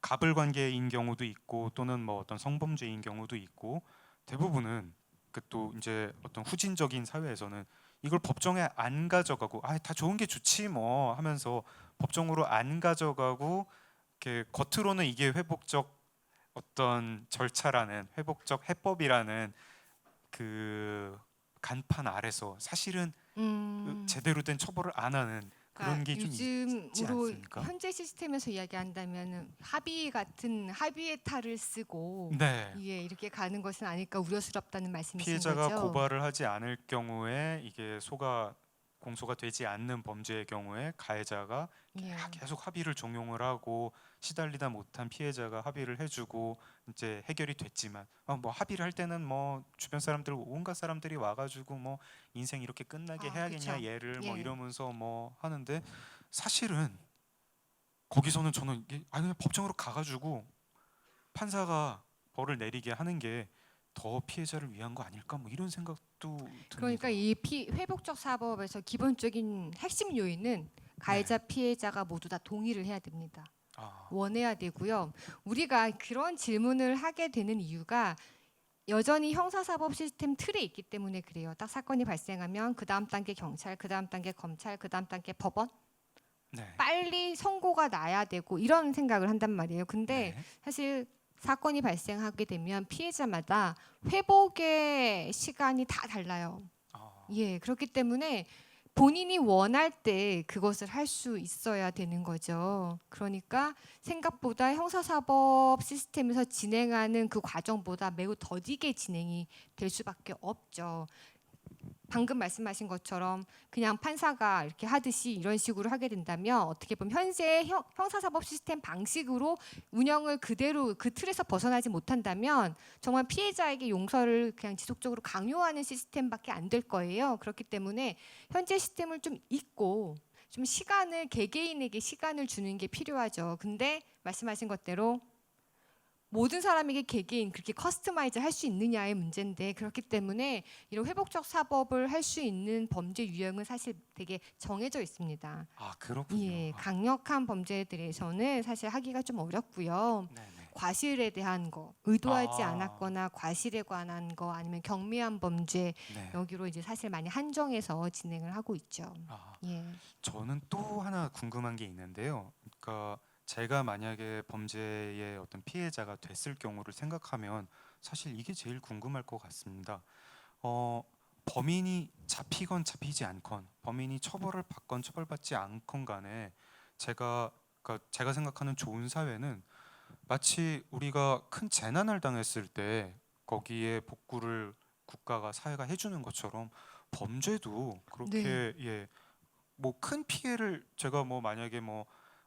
갑을 관계인 경우도 있고 또는 뭐 어떤 성범죄인 경우도 있고 대부분은 그 또 이제 어떤 후진적인 사회에서는 이걸 법정에 안 가져가고 아 다 좋은 게 좋지 뭐 하면서 법정으로 안 가져가고 이렇게 겉으로는 이게 회복적 어떤 절차라는 회복적 해법이라는 그 간판 아래서 사실은 제대로 된 처벌을 안 하는 그런 게 좀 있지 요즘으로 않습니까? 현재 시스템에서 이야기한다면 합의 같은 합의의 탈을 쓰고 네. 예, 이렇게 가는 것은 아닐까 우려스럽다는 말씀이신 피해자가 거죠. 고발을 하지 않을 경우에 이게 공소가 되지 않는 범죄의 경우에 가해자가 예. 계속 합의를 종용을 하고 시달리다 못한 피해자가 합의를 해주고 이제 해결이 됐지만 뭐 합의를 할 때는 뭐 주변 사람들 온갖 사람들이 와가지고 뭐 인생 이렇게 끝나게 해야겠냐 그쵸. 얘를 뭐 예. 이러면서 뭐 하는데 사실은 거기서는 저는 이게 그냥 법정으로 가가지고 판사가 벌을 내리게 하는 게 더 피해자를 위한 거 아닐까 뭐 이런 생각도 듭니다. 그러니까 이 회복적 사법에서 기본적인 핵심 요인은 가해자 피해자가 모두 다 동의를 해야 됩니다. 아, 원해야 되고요. 우리가 그런 질문을 하게 되는 이유가 여전히 형사사법 시스템 틀에 있기 때문에 그래요. 딱 사건이 발생하면 그 다음 단계 경찰, 그 다음 단계 검찰, 그 다음 단계 법원 네. 빨리 선고가 나야 되고 이런 생각을 한단 말이에요. 근데 네. 사실 사건이 발생하게 되면 피해자마다 회복의 시간이 다 달라요. 예, 그렇기 때문에 본인이 원할 때 그것을 할 수 있어야 되는 거죠. 그러니까 생각보다 형사사법 시스템에서 진행하는 그 과정보다 매우 더디게 진행이 될 수밖에 없죠. 방금 말씀하신 것처럼 그냥 판사가 이렇게 하듯이 이런 식으로 하게 된다면 어떻게 보면 현재 형사사법 시스템 방식으로 운영을 그대로 그 틀에서 벗어나지 못한다면 정말 피해자에게 용서를 그냥 지속적으로 강요하는 시스템밖에 안 될 거예요. 그렇기 때문에 현재 시스템을 좀 잊고 좀 시간을 개개인에게 시간을 주는 게 필요하죠. 근데 말씀하신 것대로 모든 사람에게 개개인 그렇게 커스터마이즈 할 수 있느냐의 문제인데 그렇기 때문에 이런 회복적 사법을 할 수 있는 범죄 유형은 사실 되게 정해져 있습니다. 아, 그렇군요. 예, 강력한 범죄들에서는 사실 하기가 좀 어렵고요. 네, 네. 과실에 대한 거, 의도하지 아. 않았거나 과실에 관한 거 아니면 경미한 범죄 네. 여기로 이제 사실 많이 한정해서 진행을 하고 있죠. 아, 예. 저는 또 하나 궁금한 게 있는데요. 그러니까 제가 만약에 범죄의 어떤 피해자가 됐을 경우를 생각하면 사실 이게 제일 궁금할 것 같습니다. 범인이 잡히건 잡히지 않건, 범인이 처벌을 받건 처벌받지 않건 간에 그러니까 제가 생각하는 좋은 사회는 마치 우리가 큰 재난을 당했을 때 거기에 복구를 국가가 사회가 해주는 것처럼 범죄도 그렇게 뭐 큰 피해를 제가 뭐 만약에 뭐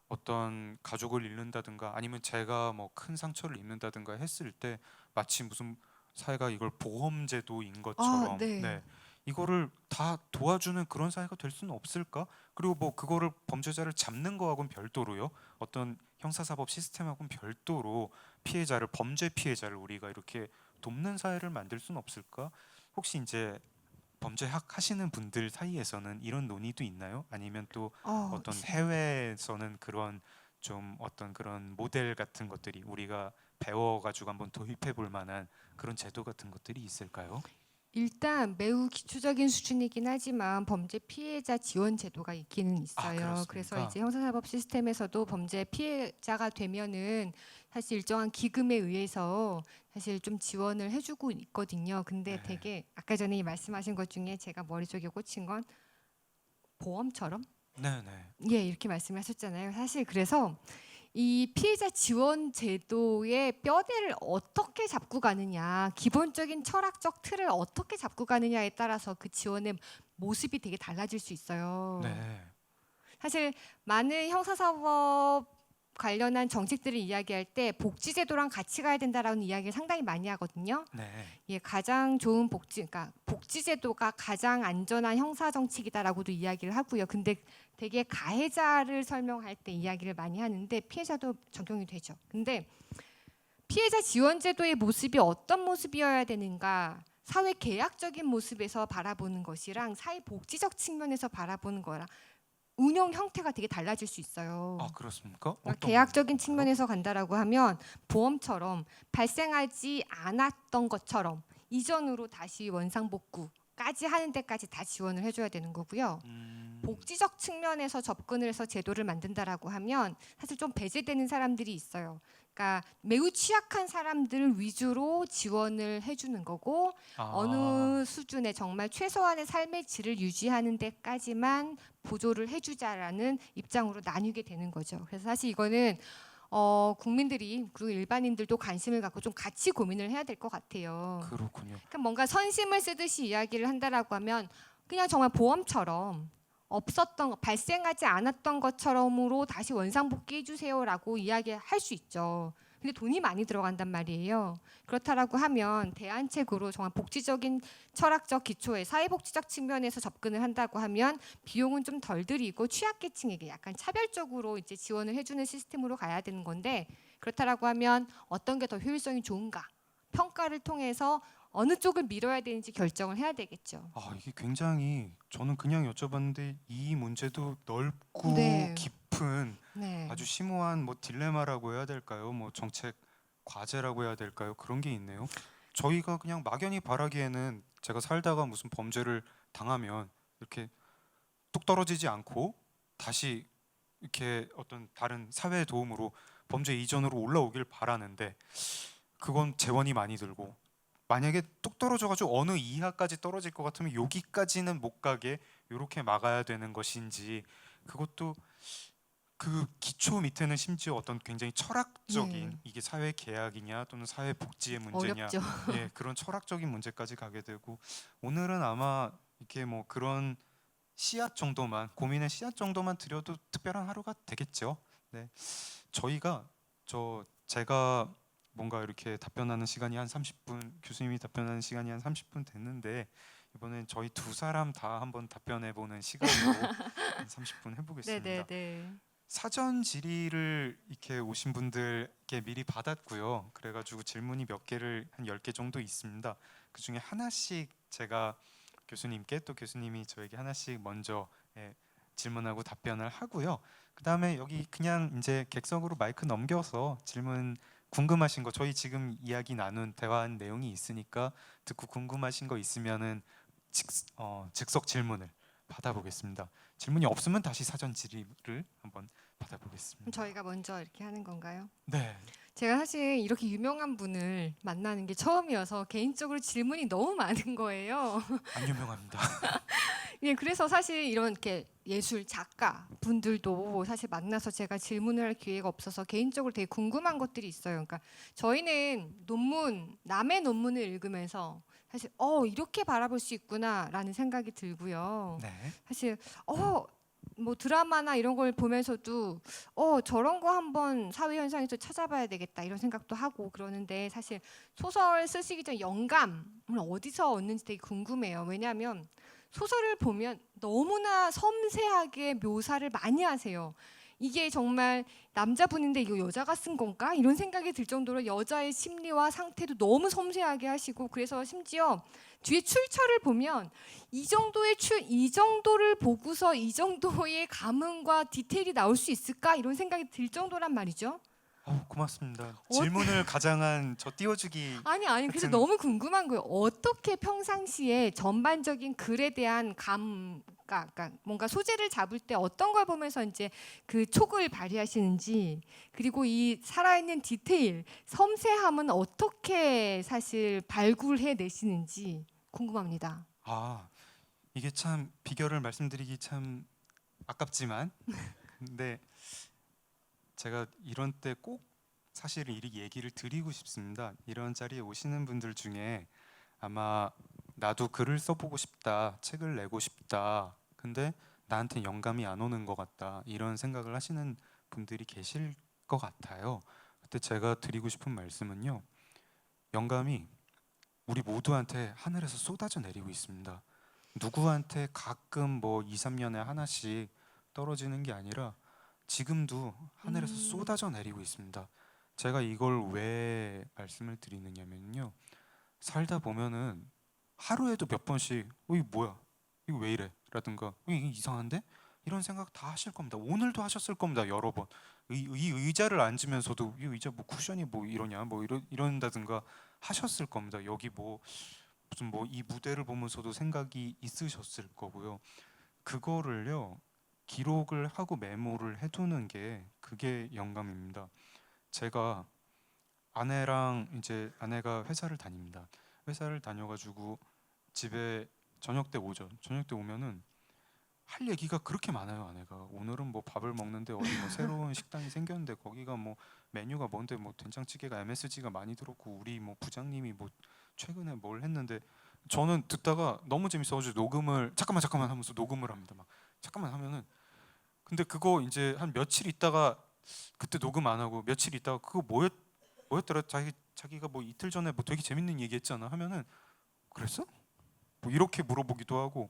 어떤 가족을 잃는다든가 아니면 제가 뭐 큰 상처를 입는다든가 했을 때 마치 무슨 사회가 이걸 보험제도인 것처럼 네. 이거를 다 도와주는 그런 사회가 될 수는 없을까? 그리고 뭐 그거를 범죄자를 잡는 거하고는 별도로요. 어떤 형사사법 시스템하고는 별도로 범죄 피해자를 우리가 이렇게 돕는 사회를 만들 수는 없을까? 혹시 이제 범죄학 하시는 분들 사이에서는 이런 논의도 있나요? 아니면 또 어떤 해외에서는 그런 좀 어떤 그런 모델 같은 것들이 우리가 배워가지고 한번 도입해 볼 만한 그런 제도 같은 것들이 있을까요? 일단 매우 기초적인 수준이긴 하지만 범죄 피해자 지원 제도가 있기는 있어요. 그렇습니까? 그래서 이제 형사사법 시스템에서도 범죄 피해자가 되면은 사실 일정한 기금에 의해서 사실 좀 지원을 해주고 있거든요. 근데 네. 되게 아까 전에 말씀하신 것 중에 제가 머릿속에 꽂힌 건 보험처럼 네네. 예 이렇게 말씀하셨잖아요. 사실 그래서 이 피해자 지원 제도의 뼈대를 어떻게 잡고 가느냐, 기본적인 철학적 틀을 어떻게 잡고 가느냐에 따라서 그 지원의 모습이 되게 달라질 수 있어요. 네. 사실 많은 형사사법 관련한 정책들을 이야기할 때 복지제도랑 같이 가야 된다라는 이야기를 상당히 많이 하거든요. 네. 예, 가장 좋은 그러니까 복지제도가 가장 안전한 형사 정책이다라고도 이야기를 하고요. 근데 되게 가해자를 설명할 때 이야기를 많이 하는데 피해자도 적용이 되죠. 근데 피해자 지원 제도의 모습이 어떤 모습이어야 되는가? 사회 계약적인 모습에서 바라보는 것이랑 사회 복지적 측면에서 바라보는 거랑 운영 형태가 되게 달라질 수 있어요. 아, 그렇습니까? 그러니까 어떤 계약적인 부분인가요? 측면에서 간다라고 하면 보험처럼 발생하지 않았던 것처럼 이전으로 다시 원상복구까지 하는 데까지 다 지원을 해줘야 되는 거고요. 복지적 측면에서 접근을 해서 제도를 만든다라고 하면 사실 좀 배제되는 사람들이 있어요. 그러니까 매우 취약한 사람들 위주로 지원을 해주는 거고 어느 수준의 정말 최소한의 삶의 질을 유지하는 데까지만 보조를 해주자라는 입장으로 나뉘게 되는 거죠. 그래서 사실 이거는 국민들이 그리고 일반인들도 관심을 갖고 좀 같이 고민을 해야 될 것 같아요. 그렇군요. 그러니까 뭔가 선심을 쓰듯이 이야기를 한다라고 하면 그냥 정말 보험처럼 발생하지 않았던 것처럼으로 다시 원상복귀해 주세요라고 이야기할 수 있죠. 근데 돈이 많이 들어간단 말이에요. 그렇다라고 하면 대안책으로 정말 복지적인 철학적 기초의 사회복지적 측면에서 접근을 한다고 하면 비용은 좀 덜 들이고 취약계층에게 약간 차별적으로 이제 지원을 해주는 시스템으로 가야 되는 건데 그렇다라고 하면 어떤 게 더 효율성이 좋은가 평가를 통해서 어느 쪽을 밀어야 되는지 결정을 해야 되겠죠. 이게 굉장히 저는 그냥 여쭤봤는데 이 문제도 넓고 네. 깊은 네. 아주 심오한 뭐 딜레마라고 해야 될까요? 뭐 정책 과제라고 해야 될까요? 그런 게 있네요. 저희가 그냥 막연히 바라기에는 제가 살다가 무슨 범죄를 당하면 이렇게 뚝 떨어지지 않고 다시 이렇게 어떤 다른 사회의 도움으로 범죄 이전으로 올라오길 바라는데 그건 재원이 많이 들고 만약에 뚝 떨어져가지고 어느 이하까지 떨어질 것 같으면 여기까지는 못 가게 이렇게 막아야 되는 것인지 그것도 그 기초 밑에는 심지어 어떤 굉장히 철학적인 네. 이게 사회 계약이냐 또는 사회 복지의 문제냐 어렵죠. 예 그런 철학적인 문제까지 가게 되고 오늘은 아마 이렇게 뭐 그런 씨앗 정도만 고민의 씨앗 정도만 드려도 특별한 하루가 되겠죠. 네 저희가 제가 뭔가 이렇게 답변하는 시간이 한 30분 교수님이 답변하는 시간이 한 30분 됐는데 이번엔 저희 두 사람 다 한번 답변해 보는 시간으로 한 30분 해보겠습니다. 네네네. 사전 질의를 이렇게 오신 분들께 미리 받았고요. 그래가지고 질문이 몇 개를 한 10개 정도 있습니다. 그 중에 하나씩 제가 교수님께 또 교수님이 저에게 하나씩 먼저 질문하고 답변을 하고요. 그 다음에 여기 그냥 이제 객석으로 마이크 넘겨서 질문 궁금하신 거 저희 지금 이야기 나눈 대화한 내용이 있으니까 듣고 궁금하신 거 있으면은 즉석 질문을 받아보겠습니다. 질문이 없으면 다시 사전 질의를 한번 그럼 받아보겠습니다. 저희가 먼저 이렇게 하는 건가요? 네. 제가 사실 이렇게 유명한 분을 만나는 게 처음이어서 개인적으로 질문이 너무 많은 거예요. 안 유명합니다. 예, 그래서 사실 이런 이렇게 예술 작가 분들도 사실 만나서 제가 질문을 할 기회가 없어서 개인적으로 되게 궁금한 것들이 있어요. 그러니까 저희는 남의 논문을 읽으면서 사실 이렇게 바라볼 수 있구나라는 생각이 들고요. 네. 사실 뭐 드라마나 이런 걸 보면서도 저런 거 한번 사회 현상에서 찾아봐야 되겠다 이런 생각도 하고 그러는데 사실 소설 쓰시기 전 영감을 어디서 얻는지 되게 궁금해요. 왜냐하면 소설을 보면 너무나 섬세하게 묘사를 많이 하세요. 이게 정말 남자분인데 이거 여자가 쓴 건가? 이런 생각이 들 정도로 여자의 심리와 상태도 너무 섬세하게 하시고 그래서 심지어 뒤에 출처를 보면 이 정도를 보고서 이 정도의 감흥과 디테일이 나올 수 있을까? 이런 생각이 들 정도란 말이죠. 고맙습니다. 질문을 가장한 저 띄워주기 아니 그래서 같은- 너무 궁금한 거예요. 어떻게 평상시에 전반적인 글에 대한 그러니까 뭔가 소재를 잡을 때 어떤 걸 보면서 이제 그 촉을 발휘하시는지 그리고 이 살아있는 디테일, 섬세함은 어떻게 사실 발굴해 내시는지 궁금합니다. 이게 참 비결을 말씀드리기 참 아깝지만 근데 제가 이런 때 꼭 사실 이 얘기를 드리고 싶습니다. 이런 자리에 오시는 분들 중에 아마 나도 글을 써보고 싶다, 책을 내고 싶다. 근데 나한테 영감이 안 오는 것 같다. 이런 생각을 하시는 분들이 계실 것 같아요. 그때 제가 드리고 싶은 말씀은요. 영감이 우리 모두한테 하늘에서 쏟아져 내리고 있습니다. 누구한테 가끔 뭐 2, 3년에 하나씩 떨어지는 게 아니라 지금도 하늘에서 쏟아져 내리고 있습니다. 제가 이걸 왜 말씀을 드리느냐면요. 살다 보면은 하루에도 몇 번씩 이거 뭐야? 이거 왜 이래? 라든가 이게 이상한데? 이런 생각 다 하실 겁니다. 오늘도 하셨을 겁니다. 여러 번. 이 의자를 앉으면서도 이 의자 뭐 쿠션이 뭐 이러냐? 뭐 이런다든가 하셨을 겁니다. 여기 뭐 무슨 뭐 이 무대를 보면서도 생각이 있으셨을 거고요. 그거를요. 기록을 하고 메모를 해두는 게 그게 영감입니다. 제가 아내가 회사를 다닙니다. 회사를 다녀가지고 집에 저녁 때 오죠. 저녁 때 오면은 할 얘기가 그렇게 많아요. 아내가 오늘은 뭐 밥을 먹는데 어디 뭐 새로운 식당이 생겼는데 거기가 뭐 메뉴가 뭔데 뭐 된장찌개가 MSG가 많이 들었고 우리 뭐 부장님이 뭐 최근에 뭘 했는데 저는 듣다가 너무 재밌어가지고 녹음을 잠깐만 하면서 녹음을 합니다. 막 잠깐만 하면은 근데 그거 이제 한 며칠 있다가 그때 녹음 안 하고 며칠 있다가 그거 뭐였더라 자기가 뭐 이틀 전에 뭐 되게 재밌는 얘기했잖아 하면은 그랬어? 뭐 이렇게 물어보기도 하고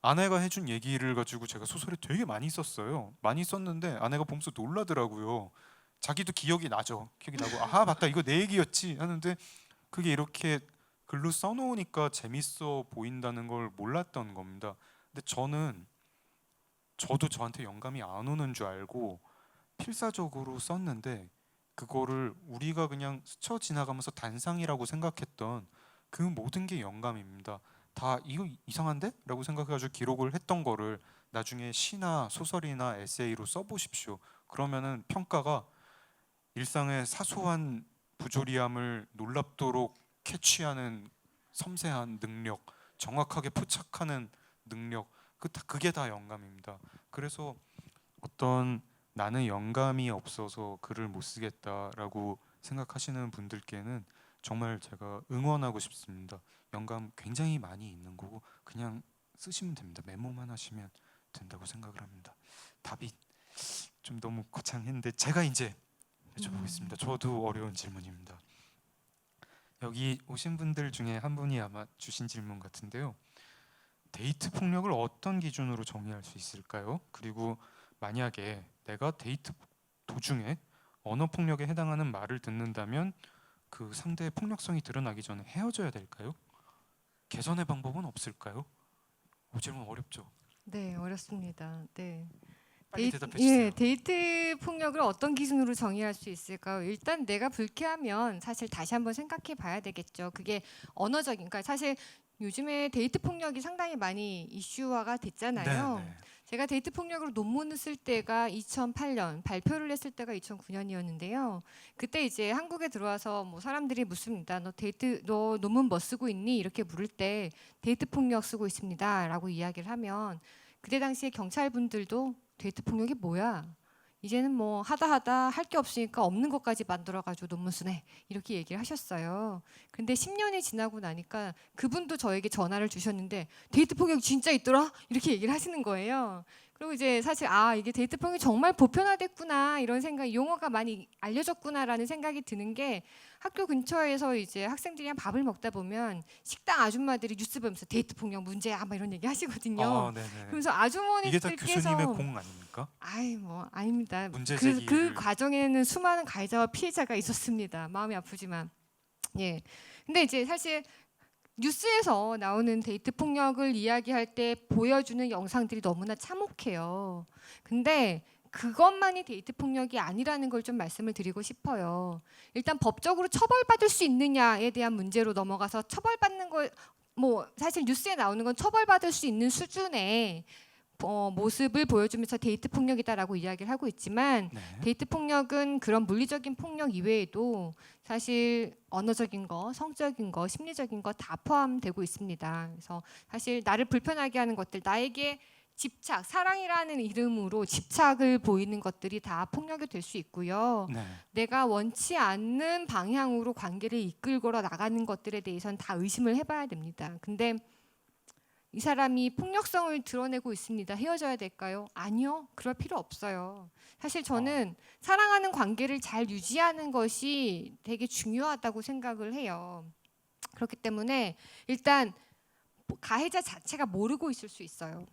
아내가 해준 얘기를 가지고 제가 소설에 되게 많이 썼어요. 많이 썼는데 아내가 보면서 놀라더라고요. 자기도 기억이 나죠. 기억이 나고 아하 맞다 이거 내 얘기였지 하는데 그게 이렇게 글로 써놓으니까 재밌어 보인다는 걸 몰랐던 겁니다. 근데 저도 저한테 영감이 안 오는 줄 알고 필사적으로 썼는데 그거를 우리가 그냥 스쳐 지나가면서 단상이라고 생각했던 그 모든 게 영감입니다. 다 이거 이상한데? 라고 생각해가지고 기록을 했던 거를 나중에 시나 소설이나 에세이로 써보십시오. 그러면은 평가가 일상의 사소한 부조리함을 놀랍도록 캐치하는 섬세한 능력, 정확하게 포착하는 능력, 그게 다 영감입니다. 그래서 어떤 나는 영감이 없어서 글을 못 쓰겠다라고 생각하시는 분들께는 정말 제가 응원하고 싶습니다. 영감 굉장히 많이 있는 거고 그냥 쓰시면 됩니다. 메모만 하시면 된다고 생각을 합니다. 답이 좀 너무 거창했는데 제가 이제 여쭤보겠습니다. 저도 어려운 질문입니다. 여기 오신 분들 중에 한 분이 아마 주신 질문 같은데요. 데이트 폭력을 어떤 기준으로 정의할 수 있을까요? 그리고 만약에 내가 데이트 도중에 언어 폭력에 해당하는 말을 듣는다면 그 상대의 폭력성이 드러나기 전에 헤어져야 될까요? 개선의 방법은 없을까요? 질문 어렵죠? 네, 어렵습니다. 네. 빨리 대답해 주세요. 예, 데이트 폭력을 어떤 기준으로 정의할 수 있을까요? 일단 내가 불쾌하면 사실 다시 한번 생각해 봐야 되겠죠. 그게 언어적인, 그러니까 사실 요즘에 데이트 폭력이 상당히 많이 이슈화가 됐잖아요. 네. 제가 데이트 폭력으로 논문을 쓸 때가 2008년, 발표를 했을 때가 2009년이었는데요. 그때 이제 한국에 들어와서 뭐 사람들이 묻습니다. 너 논문 뭐 쓰고 있니? 이렇게 물을 때 데이트 폭력 쓰고 있습니다라고 이야기를 하면 그때 당시에 경찰분들도 데이트 폭력이 뭐야? 이제는 뭐 하다 할 게 없으니까 없는 것까지 만들어가지고 논문 쓰네 이렇게 얘기를 하셨어요. 근데 10년이 지나고 나니까 그분도 저에게 전화를 주셨는데 데이트 폭력이 진짜 있더라 이렇게 얘기를 하시는 거예요. 그리고 이제 사실 이게 데이트 폭력이 정말 보편화됐구나 이런 생각, 용어가 많이 알려졌구나라는 생각이 드는 게 학교 근처에서 이제 학생들이랑 밥을 먹다 보면 식당 아줌마들이 뉴스 보면서 데이트 폭력 문제야 막 이런 얘기 하시거든요. 네네. 그러면서 이게 다 아주머니들께서 교수님의 공 아닙니까? 뭐 아닙니다. 문제 그 제기를 과정에는 수많은 가해자와 피해자가 있었습니다. 마음이 아프지만 예. 근데 이제 사실 뉴스에서 나오는 데이트 폭력을 이야기할 때 보여주는 영상들이 너무나 참혹해요. 근데 그것만이 데이트 폭력이 아니라는 걸 좀 말씀을 드리고 싶어요. 일단 법적으로 처벌받을 수 있느냐에 대한 문제로 넘어가서 처벌받는 거 뭐 사실 뉴스에 나오는 건 처벌받을 수 있는 수준의 모습을 보여주면서 데이트 폭력이다라고 이야기를 하고 있지만 네. 데이트 폭력은 그런 물리적인 폭력 이외에도 사실 언어적인 거, 성적인 거, 심리적인 거 다 포함되고 있습니다. 그래서 사실 나를 불편하게 하는 것들, 나에게 집착, 사랑이라는 이름으로 집착을 보이는 것들이 다 폭력이 될 수 있고요. 네. 내가 원치 않는 방향으로 관계를 이끌고 나가는 것들에 대해서는 다 의심을 해봐야 됩니다. 근데 이 사람이 폭력성을 드러내고 있습니다. 헤어져야 될까요? 아니요. 그럴 필요 없어요. 사실 저는 사랑하는 관계를 잘 유지하는 것이 되게 중요하다고 생각을 해요. 그렇기 때문에 일단 가해자 자체가 모르고 있을 수 있어요.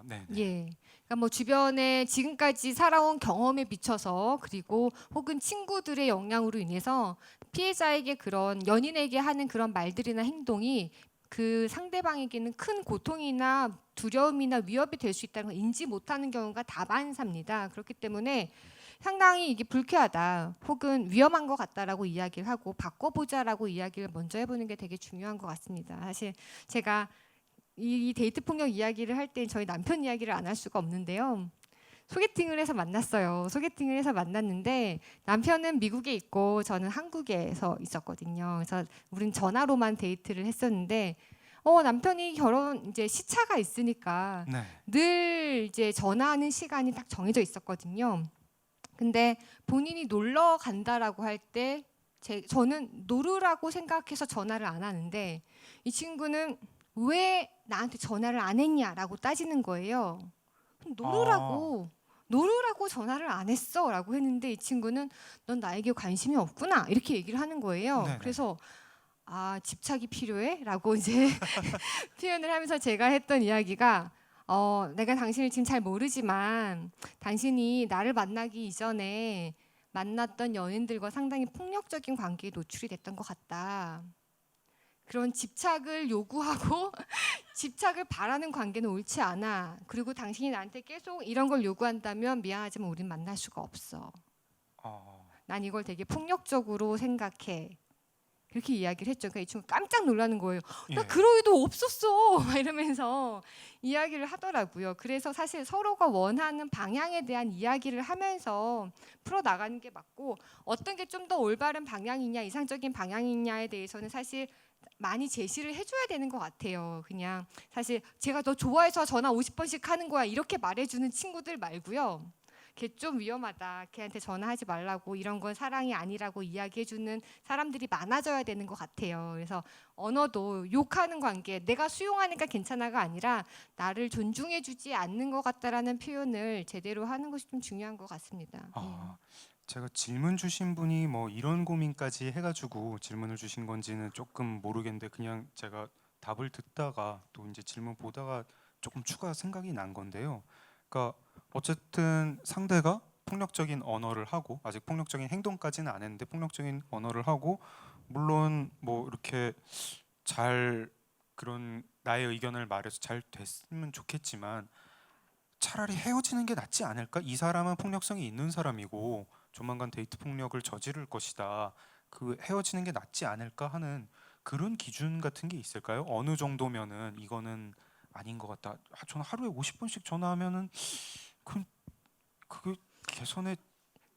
네. 예. 그러니까 뭐 주변에 지금까지 살아온 경험에 비춰서 그리고 혹은 친구들의 영향으로 인해서 피해자에게 그런 연인에게 하는 그런 말들이나 행동이 그 상대방에게는 큰 고통이나 두려움이나 위협이 될 수 있다는 걸 인지 못하는 경우가 다반사입니다. 그렇기 때문에 상당히 이게 불쾌하다 혹은 위험한 것 같다라고 이야기를 하고 바꿔보자라고 이야기를 먼저 해보는 게 되게 중요한 것 같습니다. 사실 제가 이 데이트 폭력 이야기를 할 때 저희 남편 이야기를 안 할 수가 없는데요. 소개팅을 해서 만났어요. 소개팅을 해서 만났는데 남편은 미국에 있고 저는 한국에서 있었거든요. 그래서 우린 전화로만 데이트를 했었는데 남편이 결혼 이제 시차가 있으니까 네. 늘 이제 전화하는 시간이 딱 정해져 있었거든요. 근데 본인이 놀러 간다라고 할 때 저는 놀으라고 생각해서 전화를 안 하는데 이 친구는 왜 나한테 전화를 안 했냐라고 따지는 거예요. 놀으라고 전화를 안 했어라고 했는데 이 친구는 넌 나에게 관심이 없구나 이렇게 얘기를 하는 거예요. 네네. 그래서 집착이 필요해라고 이제 표현을 하면서 제가 했던 이야기가 내가 당신을 지금 잘 모르지만 당신이 나를 만나기 이전에 만났던 연인들과 상당히 폭력적인 관계에 노출이 됐던 것 같다. 그런 집착을 요구하고 집착을 바라는 관계는 옳지 않아. 그리고 당신이 나한테 계속 이런 걸 요구한다면 미안하지만 우린 만날 수가 없어. 난 이걸 되게 폭력적으로 생각해. 그렇게 이야기를 했죠. 그러니까 이 친구 깜짝 놀라는 거예요. 나 예. 그럴 의도 없었어. 막 이러면서 이야기를 하더라고요. 그래서 사실 서로가 원하는 방향에 대한 이야기를 하면서 풀어 나가는 게 맞고, 어떤 게 좀 더 올바른 방향이냐, 이상적인 방향이냐에 대해서는 사실 많이 제시를 해줘야 되는 것 같아요. 그냥 사실 제가 너 좋아해서 전화 50번씩 하는 거야 이렇게 말해주는 친구들 말고요. 걔 좀 위험하다. 걔한테 전화하지 말라고, 이런 건 사랑이 아니라고 이야기해주는 사람들이 많아져야 되는 것 같아요. 그래서 언어도 욕하는 관계, 내가 수용하니까 괜찮아가 아니라 나를 존중해주지 않는 것 같다라는 표현을 제대로 하는 것이 좀 중요한 것 같습니다. 아, 제가 질문 주신 분이 뭐 이런 고민까지 해가지고 질문을 주신 건지는 조금 모르겠는데, 그냥 제가 답을 듣다가 또 이제 질문 보다가 조금 추가 생각이 난 건데요. 그러니까 어쨌든 상대가 폭력적인 언어를 하고, 아직 폭력적인 행동까지는 안 했는데 폭력적인 언어를 하고, 물론 뭐 이렇게 잘 그런 나의 의견을 말해서 잘 됐으면 좋겠지만 차라리 헤어지는 게 낫지 않을까? 이 사람은 폭력성이 있는 사람이고 조만간 데이트 폭력을 저지를 것이다. 그 헤어지는 게 낫지 않을까 하는 그런 기준 같은 게 있을까요? 어느 정도면은 이거는 아닌 것 같다. 저는 하루에 50번씩 전화하면은 그 개선의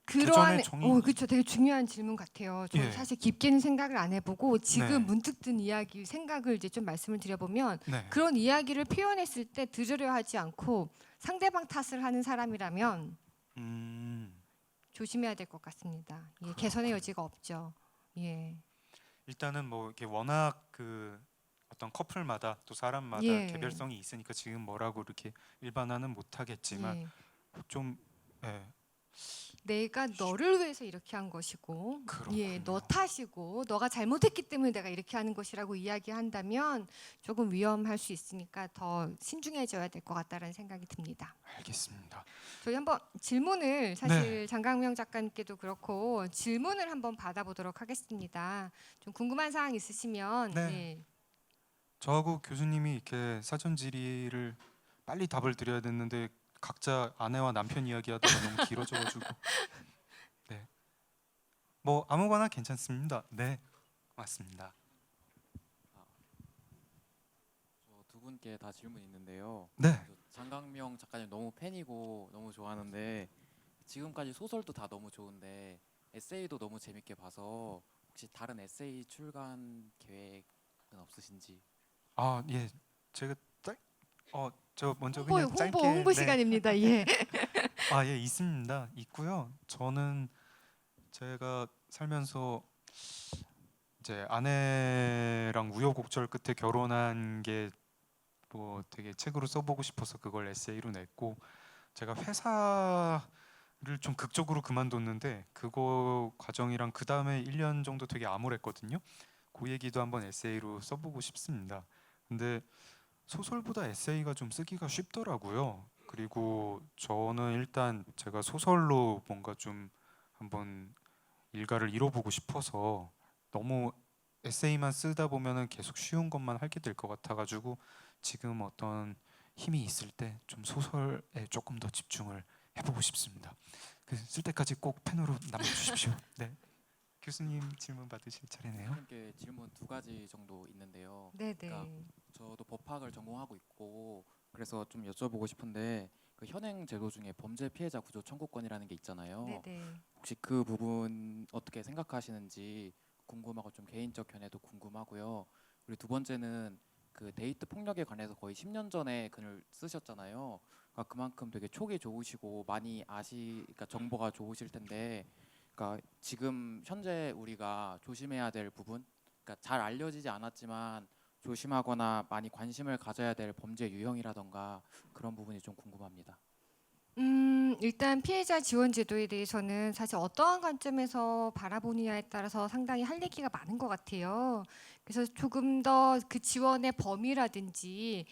그러한 개전의 정의. 그렇죠. 되게 중요한 질문 같아요. 저도 예. 사실 깊게는 생각을 안 해보고 지금 네. 문득 든 이야기 생각을 이제 좀 말씀을 드려보면, 네. 그런 이야기를 표현했을 때 들으려 하지 않고 상대방 탓을 하는 사람이라면 음. 조심해야 될 것 같습니다. 예, 개선의 그렇군요. 여지가 없죠. 예, 일단은 뭐 이렇게 워낙 그 어떤 커플마다 또 사람마다 예, 개별성이 있으니까 지금 뭐라고 이렇게 일반화는 못하겠지만 예. 좀 예, 내가 너를 위해서 이렇게 한 것이고, 예, 너 그렇군요. 탓이고, 너가 잘못했기 때문에 내가 이렇게 하는 것이라고 이야기한다면 조금 위험할 수 있으니까 더 신중해져야 될 것 같다라는 생각이 듭니다. 알겠습니다. 저희 한번 질문을, 네. 사실 장강명 작가님께도 그렇고 질문을 한번 받아보도록 하겠습니다. 좀 궁금한 사항 있으시면 네. 예. 저하고 교수님이 이렇게 사전 질의를 빨리 답을 드려야 됐는데 각자 아내와 남편 이야기하다가 너무 길어져가지고 네. 뭐 아무거나 괜찮습니다. 네. 맞습니다. 저 두 분께 다 질문 있는데요. 네. 저 장강명 작가님 너무 팬이고 너무 좋아하는데, 지금까지 소설도 다 너무 좋은데 에세이도 너무 재밌게 봐서 혹시 다른 에세이 출간 계획은 없으신지? 아, 예. 제가 저 먼저 홍보 그냥 홍보 짧게 홍보 네. 시간입니다. 예. 아, 예, 있습니다. 있고요. 저는 제가 살면서 이제 아내랑 우여곡절 끝에 결혼한 게 뭐 되게 책으로 써보고 싶어서 그걸 에세이로 냈고, 제가 회사를 좀 극적으로 그만뒀는데 그거 과정이랑 그 다음에 1년 정도 되게 암울했거든요. 그 얘기도 한번 에세이로 써보고 싶습니다. 근데 소설보다 에세이가 좀 쓰기가 쉽더라고요. 그리고 저는 일단 제가 소설로 뭔가 좀 한번 일가를 이뤄보고 싶어서, 너무 에세이만 쓰다 보면은 계속 쉬운 것만 하게 될 것 같아가지고 지금 어떤 힘이 있을 때 좀 소설에 조금 더 집중을 해보고 싶습니다. 쓸 때까지 꼭 펜으로 남겨주십시오. 네. 교수님 질문 받으실 차례네요. 두 분께 질문 두 가지 정도 있는데요. 네, 그러니까 네. 저도 법학을 전공하고 있고 그래서 좀 여쭤보고 싶은데, 그 현행 제도 중에 범죄 피해자 구조 청구권이라는 게 있잖아요. 네, 네. 혹시 그 부분 어떻게 생각하시는지 궁금하고, 좀 개인적 견해도 궁금하고요. 그리고 두 번째는 그 데이트 폭력에 관해서 거의 10년 전에 글을 쓰셨잖아요. 그러니까 그만큼 되게 촉이 좋으시고 많이 그러니까 정보가 좋으실 텐데, 그러니까 지금 현재 우리가 조심해야 될 부분, 그러니까 잘 알려지지 않았지만 조심하거나 많이 관심을 가져야 될 범죄 유형이라던가 그런 부분이 좀 궁금합니다. 일단 피해자 지원 제도에 대해서는 사실 어떠한 관점에서 바라보느냐에 따라서 상당히 할 얘기가 많은 것 같아요. 그래서 조금 더 그 지원의 범위라든지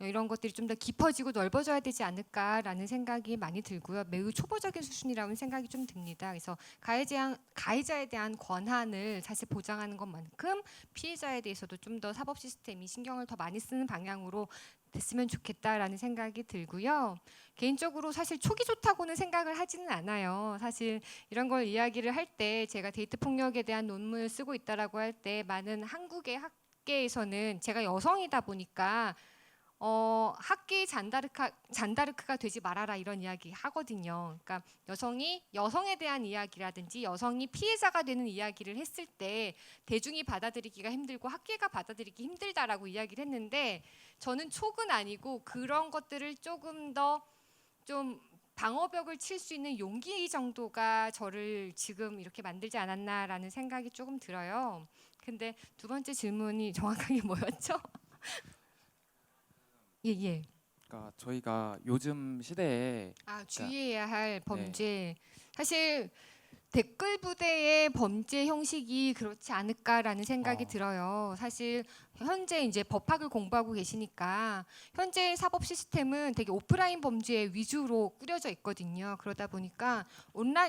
이런 것들이 좀 더 깊어지고 넓어져야 되지 않을까라는 생각이 많이 들고요. 매우 초보적인 수준이라는 생각이 좀 듭니다. 그래서 가해자에 대한 권한을 사실 보장하는 것만큼 피해자에 대해서도 좀 더 사법 시스템이 신경을 더 많이 쓰는 방향으로 됐으면 좋겠다라는 생각이 들고요. 개인적으로 사실 촉이 좋다고는 생각을 하지는 않아요. 사실 이런 걸 이야기를 할 때 제가 데이트 폭력에 대한 논문을 쓰고 있다라고 할 때 많은 한국의 학계에서는 제가 여성이다 보니까 학계의 잔다르크가 되지 말아라 이런 이야기 하거든요. 그러니까 여성에 대한 이야기라든지 여성이 피해자가 되는 이야기를 했을 때 대중이 받아들이기가 힘들고 학계가 받아들이기 힘들다라고 이야기를 했는데 저는 촉은 아니고 그런 것들을 조금 더 좀 방어벽을 칠 수 있는 용기 정도가 저를 지금 이렇게 만들지 않았나라는 생각이 조금 들어요. 근데 두 번째 질문이 정확하게 뭐였죠? 예. 그러니까 저희가 요즘 시대에 주의해야 할 범죄. 사실 댓글 부대의 범죄 형식이 그렇지 않을까라는 생각이 들어요. 사실 현재 이제 법학을 공부하고 계시니까 현재 사법 시스템은 되게 오프라인 범죄 위주로 꾸려져 있거든요. 그러다 보니까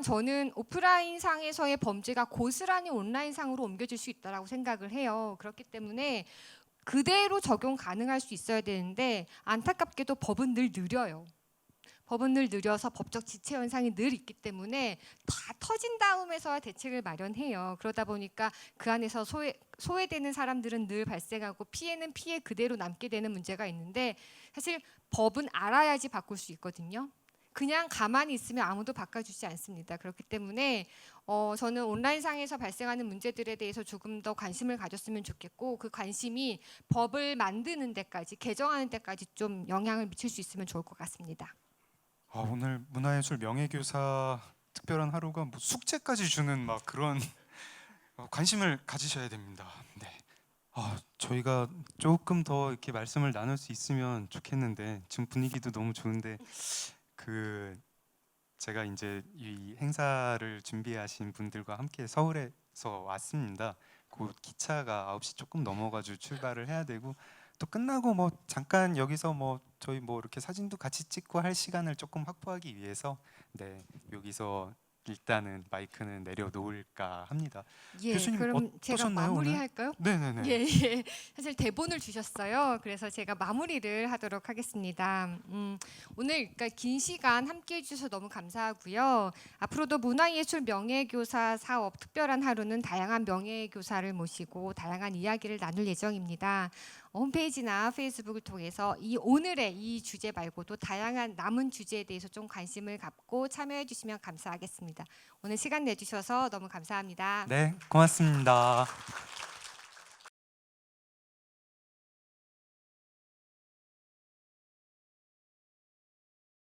저는 오프라인 상에서의 범죄가 고스란히 온라인 상으로 옮겨질 수 있다라고 생각을 해요. 그렇기 때문에 그대로 적용 가능할 수 있어야 되는데 안타깝게도 법은 늘 느려요. 법은 늘 느려서 법적 지체 현상이 늘 있기 때문에 다 터진 다음에서야 대책을 마련해요. 그러다 보니까 그 안에서 소외되는 사람들은 늘 발생하고 피해는 피해 그대로 남게 되는 문제가 있는데 사실 법은 알아야지 바꿀 수 있거든요. 그냥 가만히 있으면 아무도 바꿔주지 않습니다. 그렇기 때문에 저는 온라인상에서 발생하는 문제들에 대해서 조금 더 관심을 가졌으면 좋겠고 그 관심이 법을 만드는 데까지 개정하는 데까지 좀 영향을 미칠 수 있으면 좋을 것 같습니다. 오늘 문화예술 명예교사 특별한 하루가 뭐 숙제까지 주는 막 그런 관심을 가지셔야 됩니다. 네. 저희가 조금 더 이렇게 말씀을 나눌 수 있으면 좋겠는데 지금 분위기도 너무 좋은데 제가 이제 이 행사를 준비하신 분들과 함께 서울에서 왔습니다. 곧 기차가 9시 조금 넘어가지고 출발을 해야 되고 또 끝나고 뭐 잠깐 여기서 뭐 저희 뭐 이렇게 사진도 같이 찍고 할 시간을 조금 확보하기 위해서 여기서 일단은 마이크는 내려놓을까 합니다. 예, 교수님 그럼 제가 어떠셨나요, 오늘? 마무리할까요? 네네네. 예. 사실 대본을 주셨어요. 그래서 제가 마무리를 하도록 하겠습니다. 오늘 그러니까 긴 시간 함께해 주셔서 너무 감사하고요. 앞으로도 문화예술 명예교사 사업 특별한 하루는 다양한 명예교사를 모시고 다양한 이야기를 나눌 예정입니다. 홈페이지나 페이스북을 통해서 오늘의 이 주제 말고도 다양한 남은 주제에 대해서 좀 관심을 갖고 참여해 주시면 감사하겠습니다. 오늘 시간 내주셔서 너무 감사합니다. 네, 고맙습니다.